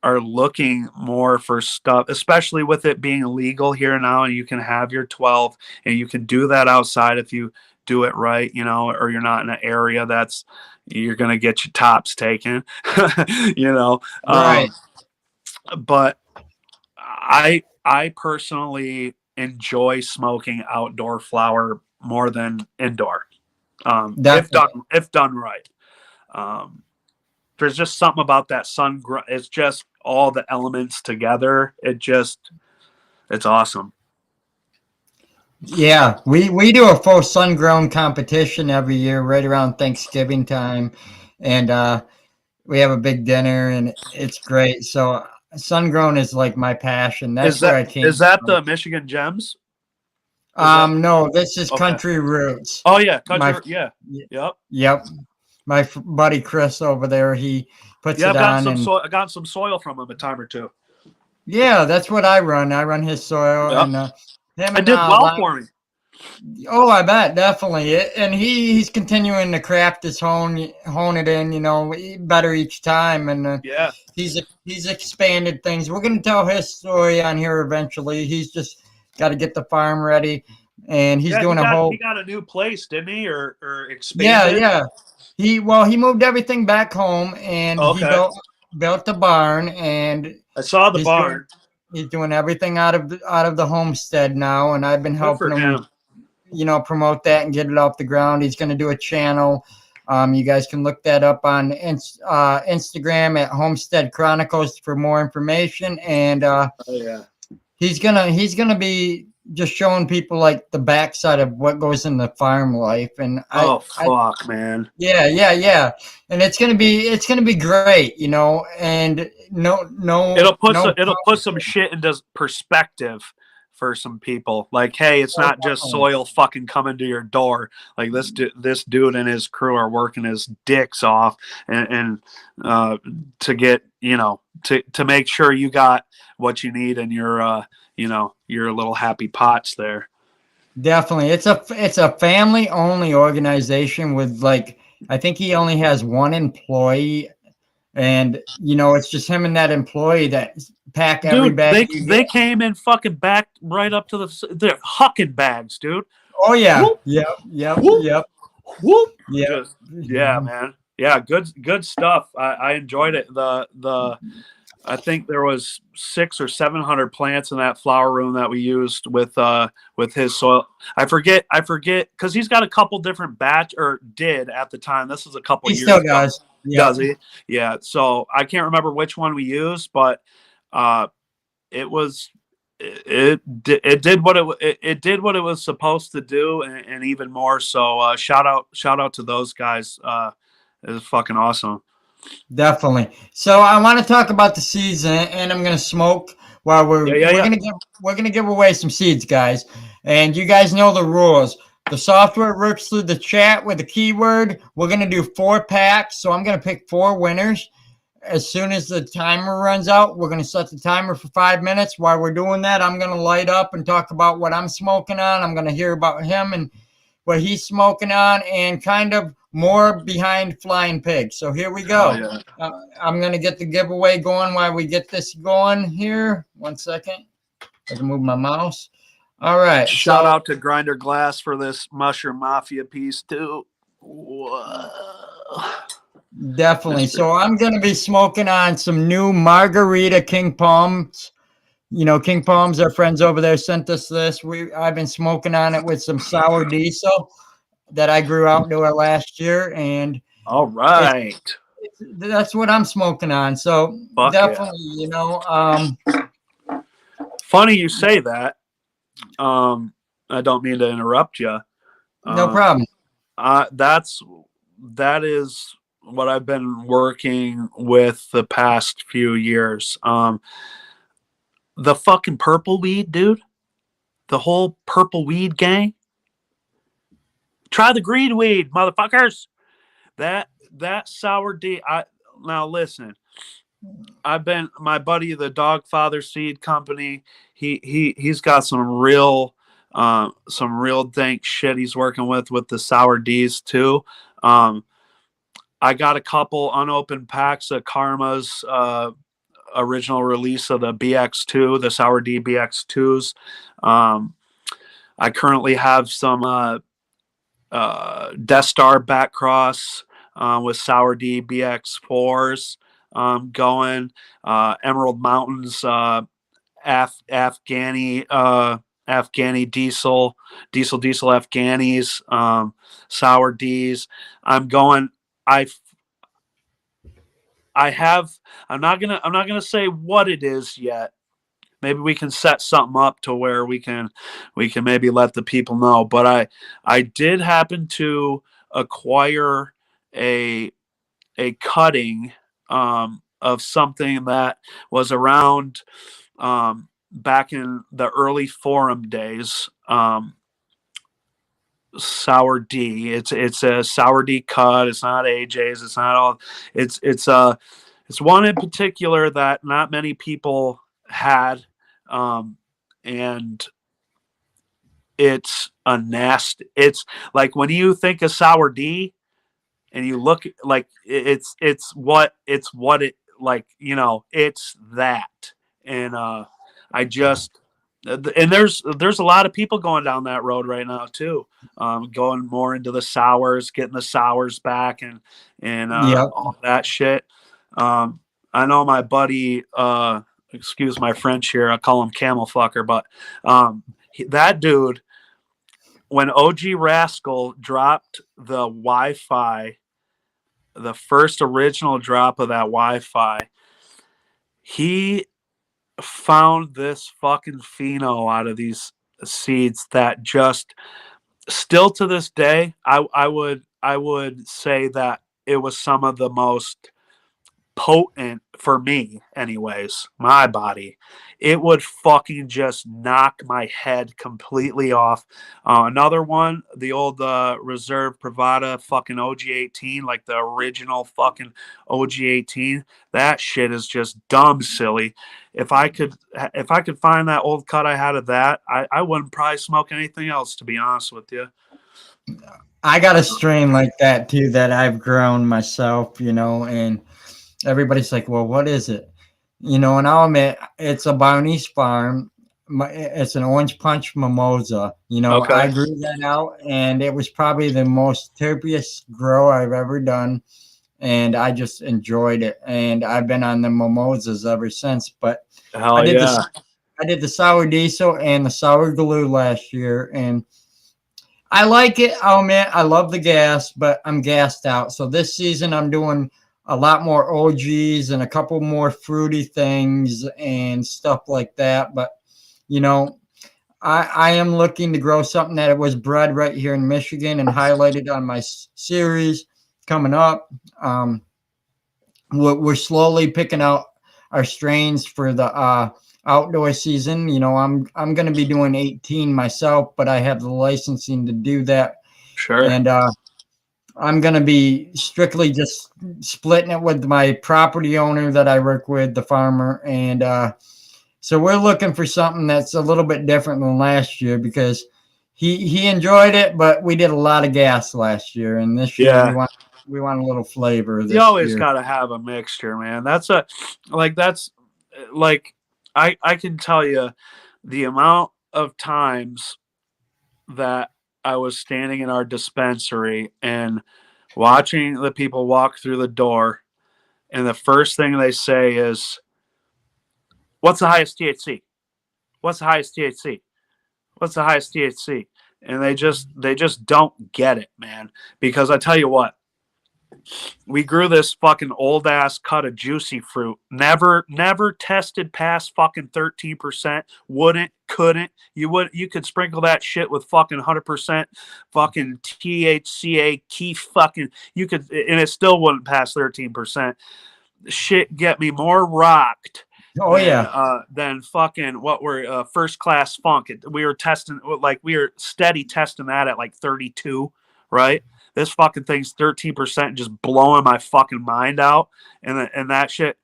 looking more for stuff, especially with it being legal here now, and you can have your 12, and you can do that outside if you do it right, or you're not in an area that's you're gonna get your tops taken, you know. Right. But I personally enjoy smoking outdoor flower more than indoor, Definitely. if done right. There's just something about that it's just all the elements together. It's awesome. Yeah, we do a full sun grown competition every year right around Thanksgiving time, and we have a big dinner, and it's great. So sun grown is like my passion. Is That's where that I came is that from. the Michigan Gems? Is that No, this is okay? Country Roots. Oh yeah, My country. Yeah, yep. Yep, my buddy Chris over there, he puts Yeah, it on, and I got some soil from him a time or two. yeah, that's what I run. I run his soil, Yep, and him it and did well for me. Oh, I bet definitely. And he's continuing to craft his hone it in, better each time. And Yeah, he's expanded things. We're gonna tell his story on here eventually. He's just got to get the farm ready, and he's yeah. doing a He whole got a new place, didn't he, or yeah expanded? yeah. He moved everything back home, and he Okay, built the barn, and I saw the he's doing barn. he's doing everything out of the homestead now, and I've been Good for helping him, him. promote that and get it off the ground. He's going to do a channel. You guys can look that up on Instagram at Homestead Chronicles for more information. And Oh yeah. he's gonna be just showing people like the backside of what goes into farm life. And Oh I fuck, man. yeah. And it's gonna be great, And It'll put some shit into perspective for some people. Like, hey, it's not just definitely. soil fucking coming to your door. Like this dude and his crew are working his dicks off, and to get to make sure you got what you need in your little happy pots there. Definitely. It's a family only organization with like I think he only has one employee, and it's just him and that employee that pack every Dude, bag you get. they came in fucking back right up to they're hucking bags, dude. Oh yeah. Whoop, Yep. Yep. whoop, Yep. whoop. Yep. Just yeah, man. Yeah, good stuff. I enjoyed it. The I think there was 600 or 700 plants in that flower room that we used with his soil. I forget because he's got a couple different or did at the time. This was a couple He years still ago. does. Yep. Does he? Yeah. So I can't remember which one we used, but uh, it was it did what it did what it was supposed to do, and even more. So shout out to those guys. It was fucking awesome. Definitely. So I want to talk about the seeds, and I'm gonna smoke while Yeah, we're yeah, we're yeah. gonna give we're gonna give away some seeds, guys. And you guys know the rules. The software works through the chat with a keyword. We're gonna do 4 packs, so I'm gonna pick 4 winners. As soon as the timer runs out, we're gonna set the timer for 5 minutes. While we're doing that, I'm gonna light up and talk about what I'm smoking on. I'm gonna hear about him and what he's smoking on, and kind of more behind Flying Pig. So here we Oh go. yeah. I'm going to get the giveaway going while we get this going here. 1 second. I can move my mouse. All right. Shout out to Grinder Glass for this Mushroom Mafia piece too. Whoa. Definitely. So I'm going to be smoking on some new Margarita King Palms. King Palms, our friends over there sent us this. I've been smoking on it with some sour diesel that I grew outdoor last year, and All right. that's what I'm smoking on. So Fuck definitely, Funny you say that. I don't mean to interrupt you. no problem. That is what I've been working with the past few years. The fucking purple weed, dude. The whole purple weed gang. Try the green weed, motherfuckers. That sour D. Now listen. I've been my buddy, the Dog Father Seed Company. He's got some real dank shit he's working with the sour D's too. I got a couple unopened packs of Karma's original release of the BX2, the Sour D BX2s. I currently have some Death Star Backcross with Sour D BX4s going. Emerald Mountains Afghani Afghani diesel Afghanis, Sour D's. I'm going. I I have. I'm not gonna say what it is yet. Maybe we can set something up to where we can maybe let the people know. But I did happen to acquire a cutting of something that was around back in the early forum days. Sour D. It's a Sour D cut. It's not AJ's. It's not all. It's one in particular that not many people had, and it's a nasty. It's like when you think of Sour D, and you look like it's what it like. It's that, and I just and there's a lot of people going down that road right now too, going more into the sours, getting the sours back, and Yep. all that shit. I know my buddy, excuse my French here, I call him Camel Fucker, but that dude, when OG Rascal dropped the Wi-Fi, the first original drop of that Wi-Fi, he found this fucking pheno out of these seeds that just still to this day, I would say that it was some of the most potent for me, anyways, my body. It would fucking just knock my head completely off. Another one, the old Reserve Pravada fucking OG18, like the original fucking OG18. That shit is just dumb silly. If I could find that old cut I had of that, I wouldn't probably smoke anything else, to be honest with you. I got a strain like that too that I've grown myself, and everybody's like, well, what is it? And I'll admit it's a Bounties farm. It's an orange punch mimosa. Okay. I grew that out, and it was probably the most terpiest grow I've ever done. And I just enjoyed it. And I've been on the mimosas ever since. But Hell I did yeah. I did the sour diesel and the sour glue last year, and I like it. Oh man, I love the gas, but I'm gassed out. So this season I'm doing a lot more OGs and a couple more fruity things and stuff like that. But I am looking to grow something that was bred right here in Michigan and highlighted on my series coming up. We're slowly picking out our strains for the outdoor season. I'm going to be doing 18 myself, but I have the licensing to do that. Sure. And I'm going to be strictly just splitting it with my property owner that I work with, the farmer. And so we're looking for something that's a little bit different than last year because he enjoyed it, but we did a lot of gas last year. And this year we want a little flavor this year. You always got to have a mixture, man. That's I can tell you the amount of times that I was standing in our dispensary and watching the people walk through the door, and the first thing they say is, "What's the highest THC? What's the highest THC? What's the highest THC?" And they just don't get it, man. Because I tell you what, we grew this fucking old ass cut of juicy fruit. Never tested past fucking 13%. Wouldn't couldn't. You could sprinkle that shit with fucking 100% fucking THCA key fucking, you could, and it still wouldn't pass 13%. Shit get me more rocked Oh yeah. than fucking what we're first class funk. We were testing, like we were steady testing that at like 32, right? This fucking thing's 13%, just blowing my fucking mind out. And that shit,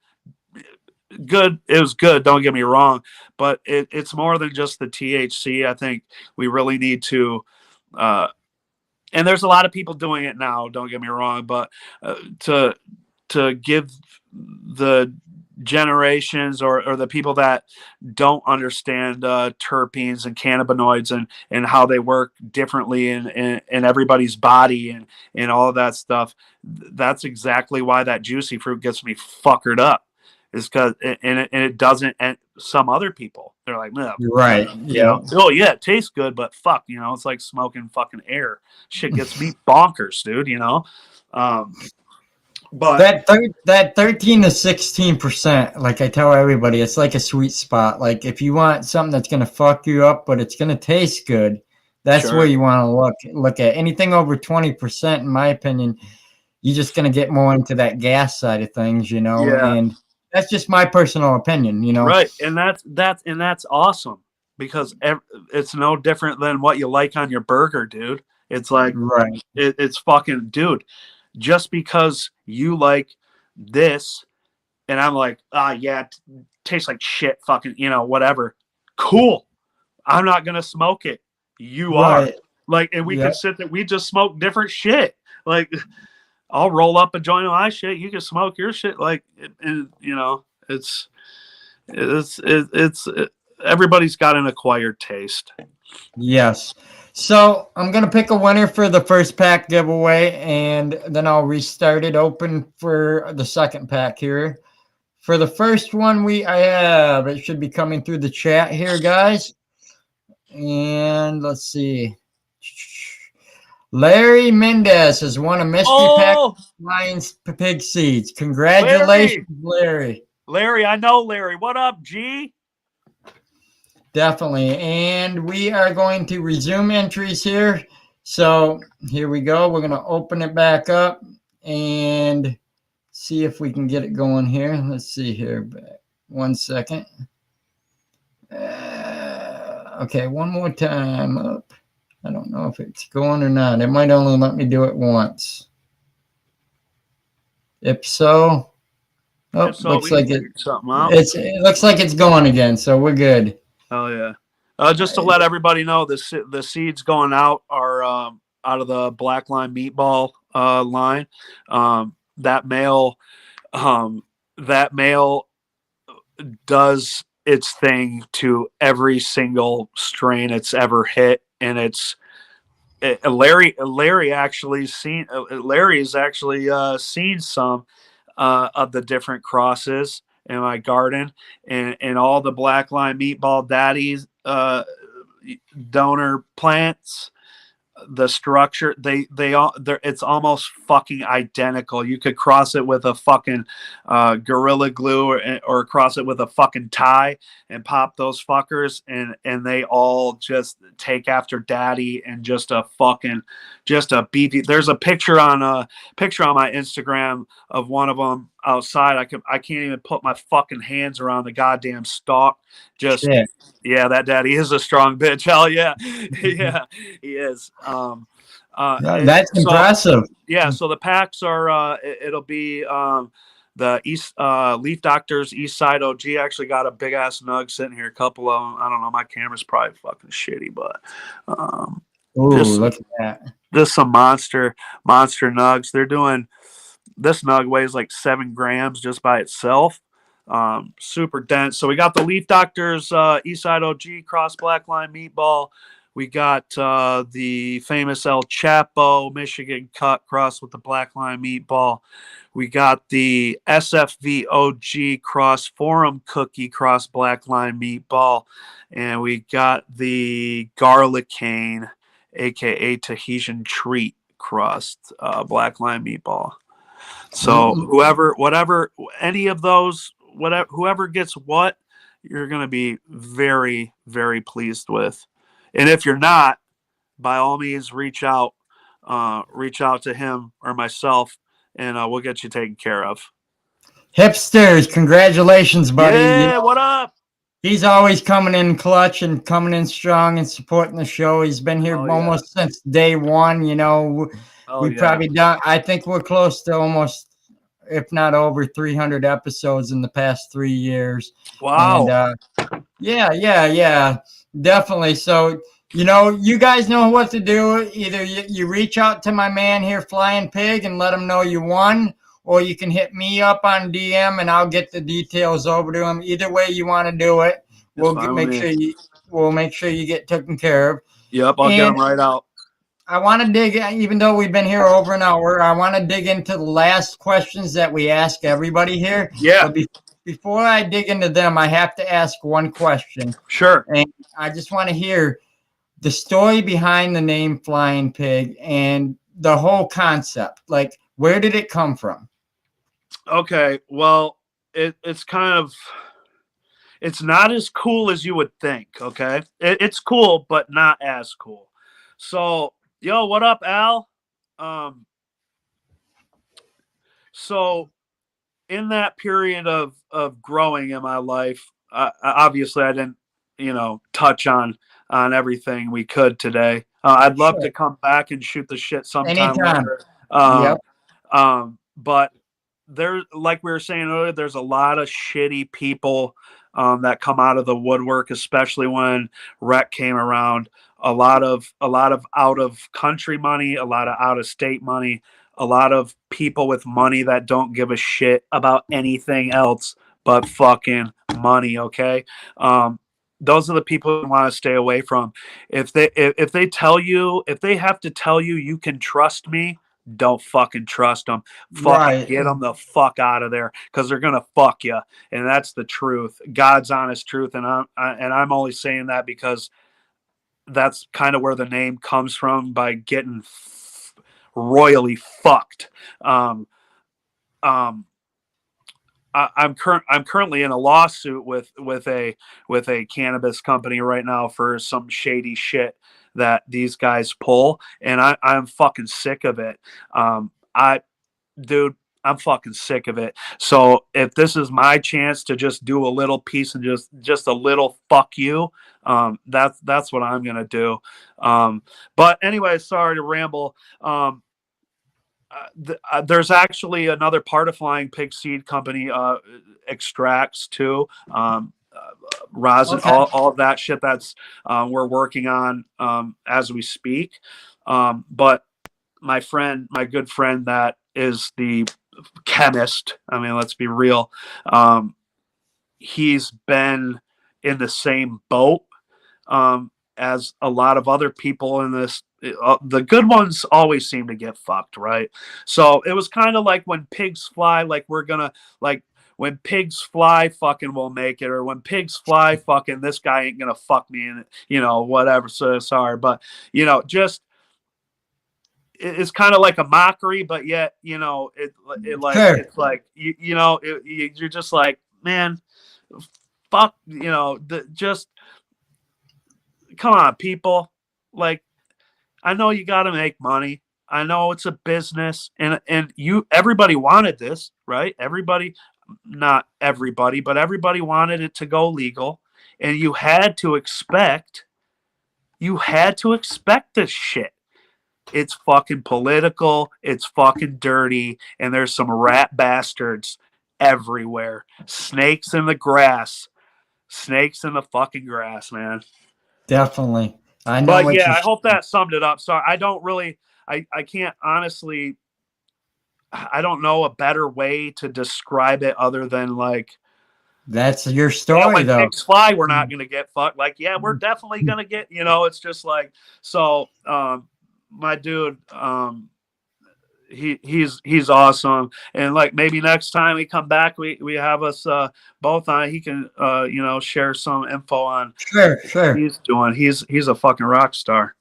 good. It was good. Don't get me wrong, but it's more than just the THC. I think we really need to, and there's a lot of people doing it now. Don't get me wrong, but to give the generations or the people that don't understand terpenes and cannabinoids and how they work differently in everybody's body and all of that stuff. That's exactly why that juicy fruit gets me fuckered up. Is because it doesn't. And some other people, they're like, no, right, yeah, oh yeah, it tastes good, but fuck, it's like smoking fucking air. Shit gets me bonkers, dude. But that 13 to 16%, like I tell everybody, it's like a sweet spot. Like if you want something that's gonna fuck you up, but it's gonna taste good, that's sure. where you want to look at. Anything over 20%, in my opinion, you're just gonna get more into that gas side of things, Yeah. And that's just my personal opinion, Right, and that's awesome because it's no different than what you like on your burger, dude. It's like right. it's fucking, dude. Just because you like this, and I'm like, yeah, tastes like shit, fucking, whatever. Cool. I'm not gonna smoke it. You are. Like, and we could sit there. We just smoke different shit. Like, I'll roll up a joint of my shit. You can smoke your shit. Like, and it's everybody's got an acquired taste. Yes. So I'm going to pick a winner for the first pack giveaway, and then I'll restart it open for the second pack here. For the first one I have, it should be coming through the chat here, guys. And let's see. Larry Mendez has won a mystery pack of Lions Pig Seeds. Congratulations, Larry. Larry, I know Larry. What up, G? Definitely. And we are going to resume entries here. So here we go. We're going to open it back up and see if we can get it going here. Let's see here. 1 second. Okay, one more time up. I don't know if it's going or not. It might only let me do it once. If so, looks like it looks like it's going again. So we're good. Oh yeah. Just to let everybody know, the seeds going out are out of the Black Line Meatball line. That male does its thing to every single strain it's ever hit, and Larry's actually seen some of the different crosses in my garden, and all the Black Line Meatball Daddies donor plants. The structure, it's almost fucking identical. You could cross it with a fucking Gorilla Glue or cross it with a fucking tie and pop those fuckers, and they all just take after daddy and just a beefy. There's a picture on my Instagram of one of them outside. I can't even put my fucking hands around the goddamn stalk. Just yeah, that daddy is a strong bitch. Hell yeah. Yeah, he is. That's impressive. Yeah, so the packs are it'll be the East Leaf Doctors East Side OG. Actually got a big ass nug sitting here, a couple of them. I don't know, my camera's probably fucking shitty, but look at that. Just some monster nugs. They're doing, this nug weighs like 7 grams just by itself. Super dense. So we got the Leaf Doctors Eastside OG cross Black Line Meatball. We got the famous El Chapo Michigan cut cross with the Black Line Meatball. We got the SFV OG cross Forum Cookie cross Black Line Meatball. And we got the Garlic Cane, aka Tahitian Treat crossed Black Line Meatball. So whoever gets what, you're going to be very, very pleased with. And if you're not, by all means, reach out to him or myself, and we'll get you taken care of. Hipsters, congratulations, buddy. Yeah, what up? He's always coming in clutch and coming in strong and supporting the show. He's been here almost since day one. We probably done. I think we're close to almost, if not over 300 episodes in the past 3 years. Wow. And yeah, definitely. So, you guys know what to do. Either you reach out to my man here, Flying Pig, and let him know you won, or you can hit me up on DM and I'll get the details over to him. Either way you want to do it, we'll make sure you get taken care of. Yep, I'll get them right out. I want to dig, even though we've been here over an hour, I want to dig into the last questions that we ask everybody here. Yeah. But before I dig into them, I have to ask one question. Sure. And I just want to hear the story behind the name Flying Pig and the whole concept. Like, where did it come from? Okay, well, it's kind of, it's not as cool as you would think, okay? It's cool, but not as cool. So, yo, what up, Al? So in that period of growing in my life, obviously I didn't, touch on everything we could today. I'd love to come back and shoot the shit sometime later. But there, like we were saying earlier, there's a lot of shitty people that come out of the woodwork, especially when rec came around. A lot of out of country money, a lot of out of state money, a lot of people with money that don't give a shit about anything else but fucking money. Okay. Those are the people you want to stay away from. If they have to tell you you can trust me, don't fucking trust them. Fucking get them the fuck out of there, because they're gonna fuck you, and that's the truth, God's honest truth. And I'm only saying that because that's kind of where the name comes from, by getting royally fucked. I'm currently in a lawsuit with a cannabis company right now for some shady shit that these guys pull, and I'm fucking sick of it. I'm fucking sick of it. So if this is my chance to just do a little piece and just a little fuck you, that's what I'm gonna do. But anyway, sorry to ramble. There's actually another part of Flying Pig Seed Company, extracts too, rosin, all of that shit that's we're working on as we speak. But my good friend that is the chemist, I mean, let's be real, he's been in the same boat as a lot of other people in this. The good ones always seem to get fucked, right? So it was kind of like when pigs fly, like when pigs fly, fucking we'll make it, or when pigs fly, fucking this guy ain't gonna fuck me, and whatever. So sorry, but just it's kind of like a mockery, but yet it's like you're just like, man, fuck, just come on, people. Like, I know you got to make money. I know it's a business, and everybody wanted this, right? Not everybody, but everybody wanted it to go legal, and you had to expect this shit. It's fucking political, it's fucking dirty, and there's some rat bastards everywhere. Snakes in the grass. Snakes in the fucking grass, man. Definitely. I know. But yeah, I hope that summed it up. Sorry, I can't honestly, I don't know a better way to describe it other than like, that's your story, when though. pigs fly, we're not going to get fucked. Like, yeah, we're definitely going to get, it's just like, so, my dude, he's awesome. And like, maybe next time we come back, we have us both on, he can share some info on sure what he's doing. He's a fucking rock star.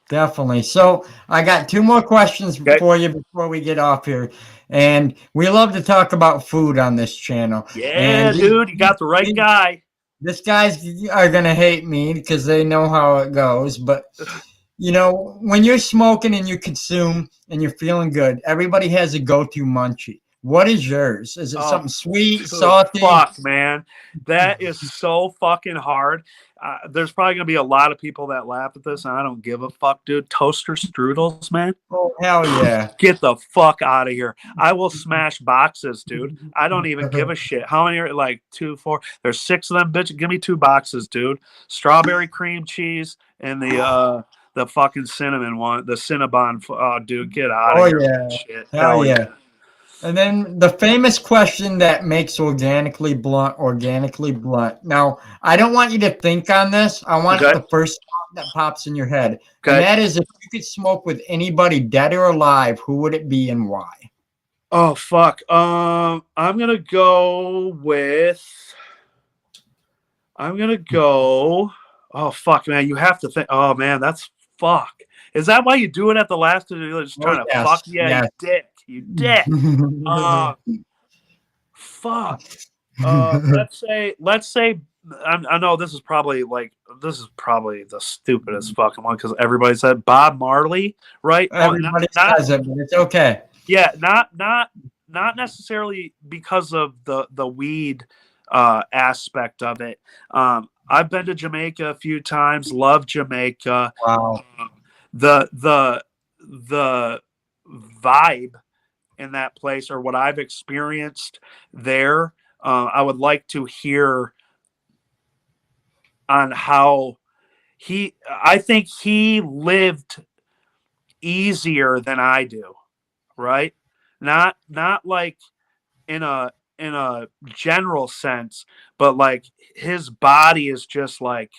Definitely. So I got 2 more questions for you before we get off here. And we love to talk about food on this channel. Yeah, dude, you got the right guy. This guys are gonna hate me because they know how it goes. But when you're smoking and you consume and you're feeling good, everybody has a go-to munchie. What is yours? Is it Oh, something sweet, dude, salty? fuck, man. That is so fucking hard. There's probably going to be a lot of people that laugh at this, and I don't give a fuck, dude. Toaster strudels, man. Oh hell yeah! Get the fuck out of here. I will smash boxes, dude. I don't even give a shit. How many are like 2, 4? There's 6 of them, bitch. Give me 2 boxes, dude. Strawberry cream cheese and the fucking cinnamon one, the Cinnabon. Oh, dude, get out of Oh here. yeah! Shit. Hell Hell yeah! yeah. And then the famous question that makes organically blunt organically blunt. Now, I don't want you to think on this. I want Okay. the first thought that pops in your head. And Okay. that is, if you could smoke with anybody, dead or alive, who would it be and why? Oh fuck. I'm gonna go with. I'm gonna go. Oh fuck, man! You have to think. Oh man, that's fuck. Is that why you do it at the last? You're just Oh trying to yes, fuck? Yeah, you yes. dick. You dick. Uh, fuck. Let's say. I know this is probably the stupidest fucking one because everybody said Bob Marley, right? Oh, Everybody not says it, but it's okay. yeah, not necessarily because of the weed aspect of it. I've been to Jamaica a few times. Love Jamaica. Wow. The vibe in that place, or what I've experienced there, I would like to hear on how he. I think he lived easier than I do. Right? Not like in a general sense, but like his body is just like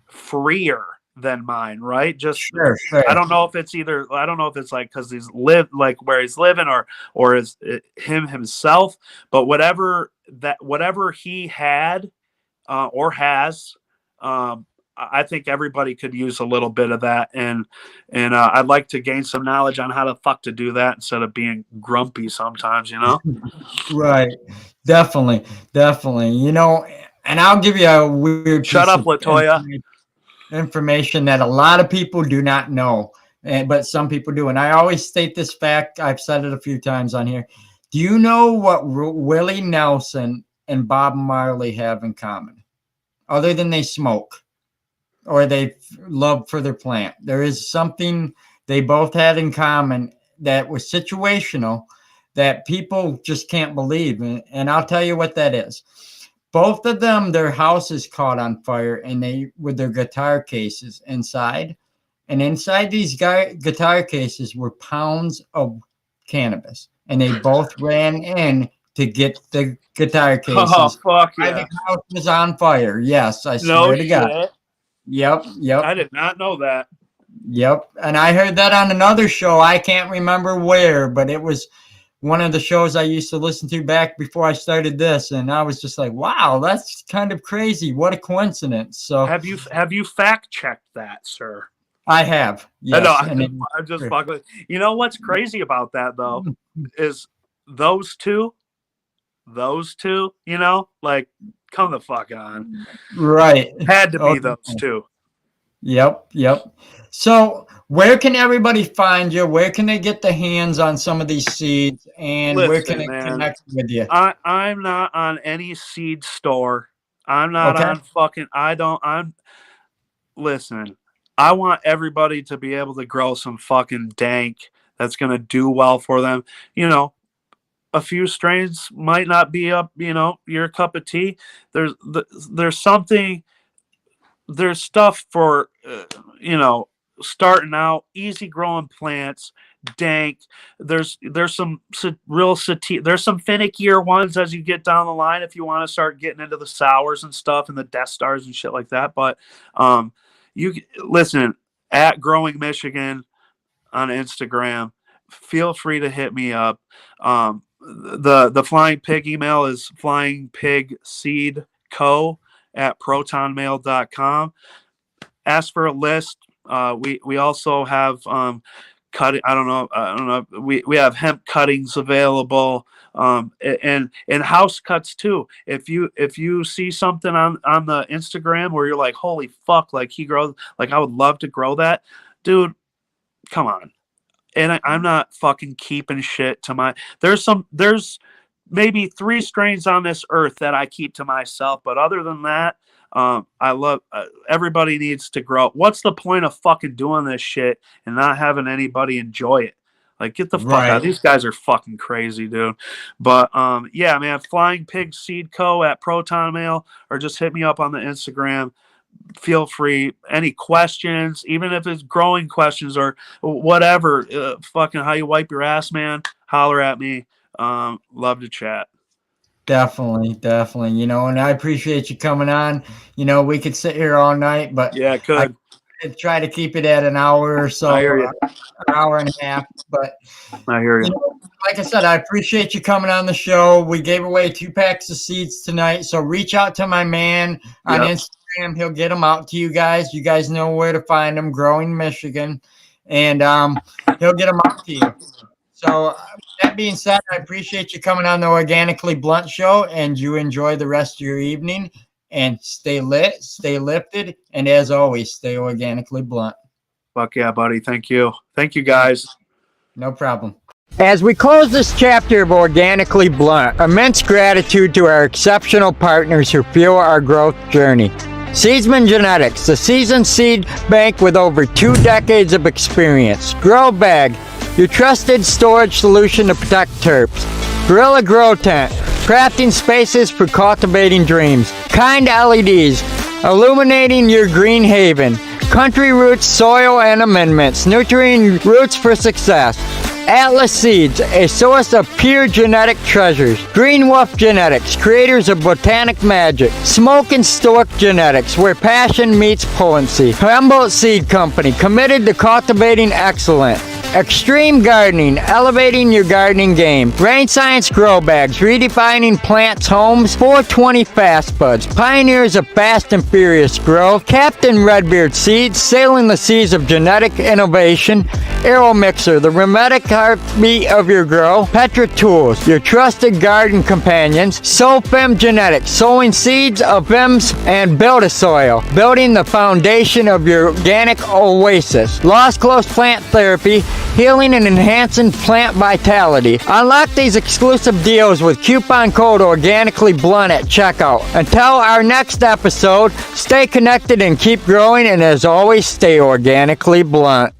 freer than mine, right? Just Sure, sure. I don't know if it's like because he's lived like where he's living, or is it him himself, but whatever he had or has, I think everybody could use a little bit of that, and I'd like to gain some knowledge on how the fuck to do that instead of being grumpy sometimes, you know. Right. Definitely. Definitely. And I'll give you a weird Shut piece up, of Latoya. information that a lot of people do not know, but some people do. And I always state this fact. I've said it a few times on here. Do you know what Willie Nelson and Bob Marley have in common, other than they smoke or they love for their plant? There is something they both had in common that was situational that people just can't believe. And I'll tell you what that is. Both of them, their houses caught on fire, and they with their guitar cases inside. And inside these guitar cases were pounds of cannabis, and they both ran in to get the guitar Oh cases. fuck Why the yeah. house was on fire? Yes, I No swear to God. shit. Yep, I yep, did not know that. yep. And I heard that on another show. I can't remember where, but it was one of the shows I used to listen to back before I started this, and I was just like, "Wow, that's kind of crazy. What a coincidence!" So Have you fact checked that, sir? I have, I know. yes, and I'm just fucking. You know what's crazy about that though is those two, like, come the fuck on. right. Had to Oh, be those two. yep, yep. So, where can everybody find you? Where can they get their hands on some of these seeds, and where can Listen, they man. connect with you? I'm not on any seed store. I'm not Okay. on fucking. I don't. I'm listen. I want everybody to be able to grow some fucking dank that's gonna do well for them. A few strains might not be up. Your cup of tea. There's there's something. There's stuff for starting out, easy growing plants, dank. There's some real sativa. There's some finickier ones as you get down the line if you want to start getting into the sours and stuff and the Death Stars and shit like that. But you listen at Growing Michigan on Instagram. Feel free to hit me up. The Flying Pig email is flyingpigseedco@protonmail.com. Ask for a list. We also have cutting. I don't know. We have hemp cuttings available, and house cuts too. If you see something on the Instagram where you're like, holy fuck, like he grows, like I would love to grow that, dude. Come on. And I'm not fucking keeping shit to my. There's maybe 3 strains on this earth that I keep to myself, but other than that, I love. Everybody needs to grow. What's the point of fucking doing this shit and not having anybody enjoy it? Like, get the fuck out. These guys are fucking crazy, dude. But yeah, man, Flying Pig Seed Co. at Proton Mail, or just hit me up on the Instagram. Feel free. Any questions, even if it's growing questions or whatever, fucking how you wipe your ass, man, holler at me. Love to chat. Definitely. And I appreciate you coming on. We could sit here all night, but yeah, could. I try to keep it at an hour or so, an hour and a half. But I hear you. Like I said, I appreciate you coming on the show. We gave away 2 packs of seeds tonight, so reach out to my man on Instagram. He'll get them out to you guys. You guys know where to find them, Growing Michigan, and he'll get them out to you. So that being said, I appreciate you coming on the Organically Blunt show, and you enjoy the rest of your evening. And stay lit, stay lifted, and as always, stay organically blunt. Fuck yeah, buddy. Thank you. Thank you, guys. No problem. As we close this chapter of Organically Blunt, immense gratitude to our exceptional partners who fuel our growth journey. Seedsman Genetics, the seasoned seed bank with over 2 decades of experience. Grow Bag, your trusted storage solution to protect terps. Guerrilla Grow Tent, crafting spaces for cultivating dreams. Kind LEDs, illuminating your green haven. Country Roots Soil and Amendments, nurturing roots for success. Atlas Seeds, a source of pure genetic treasures. Green Wolf Genetics, creators of botanic magic. Smoke and Stork Genetics, where passion meets potency. Humboldt Seed Company, committed to cultivating excellence. Extreme Gardening, elevating your gardening game. Rain Science Grow Bags, redefining plants' homes. 420 Fast Buds, pioneers of fast and furious growth. Captain Redbeard Seeds, sailing the seas of genetic innovation. Aero Mixer, the hermetic heartbeat of your grow. Petra Tools, your trusted garden companions. SoFem Genetics, sowing seeds of FEMS and Build-A-Soil, building the foundation of your organic oasis. Lost Close Plant Therapy, healing and enhancing plant vitality. Unlock these exclusive deals with coupon code Organically Blunt at checkout. Until our next episode, stay connected and keep growing, and as always, stay organically blunt.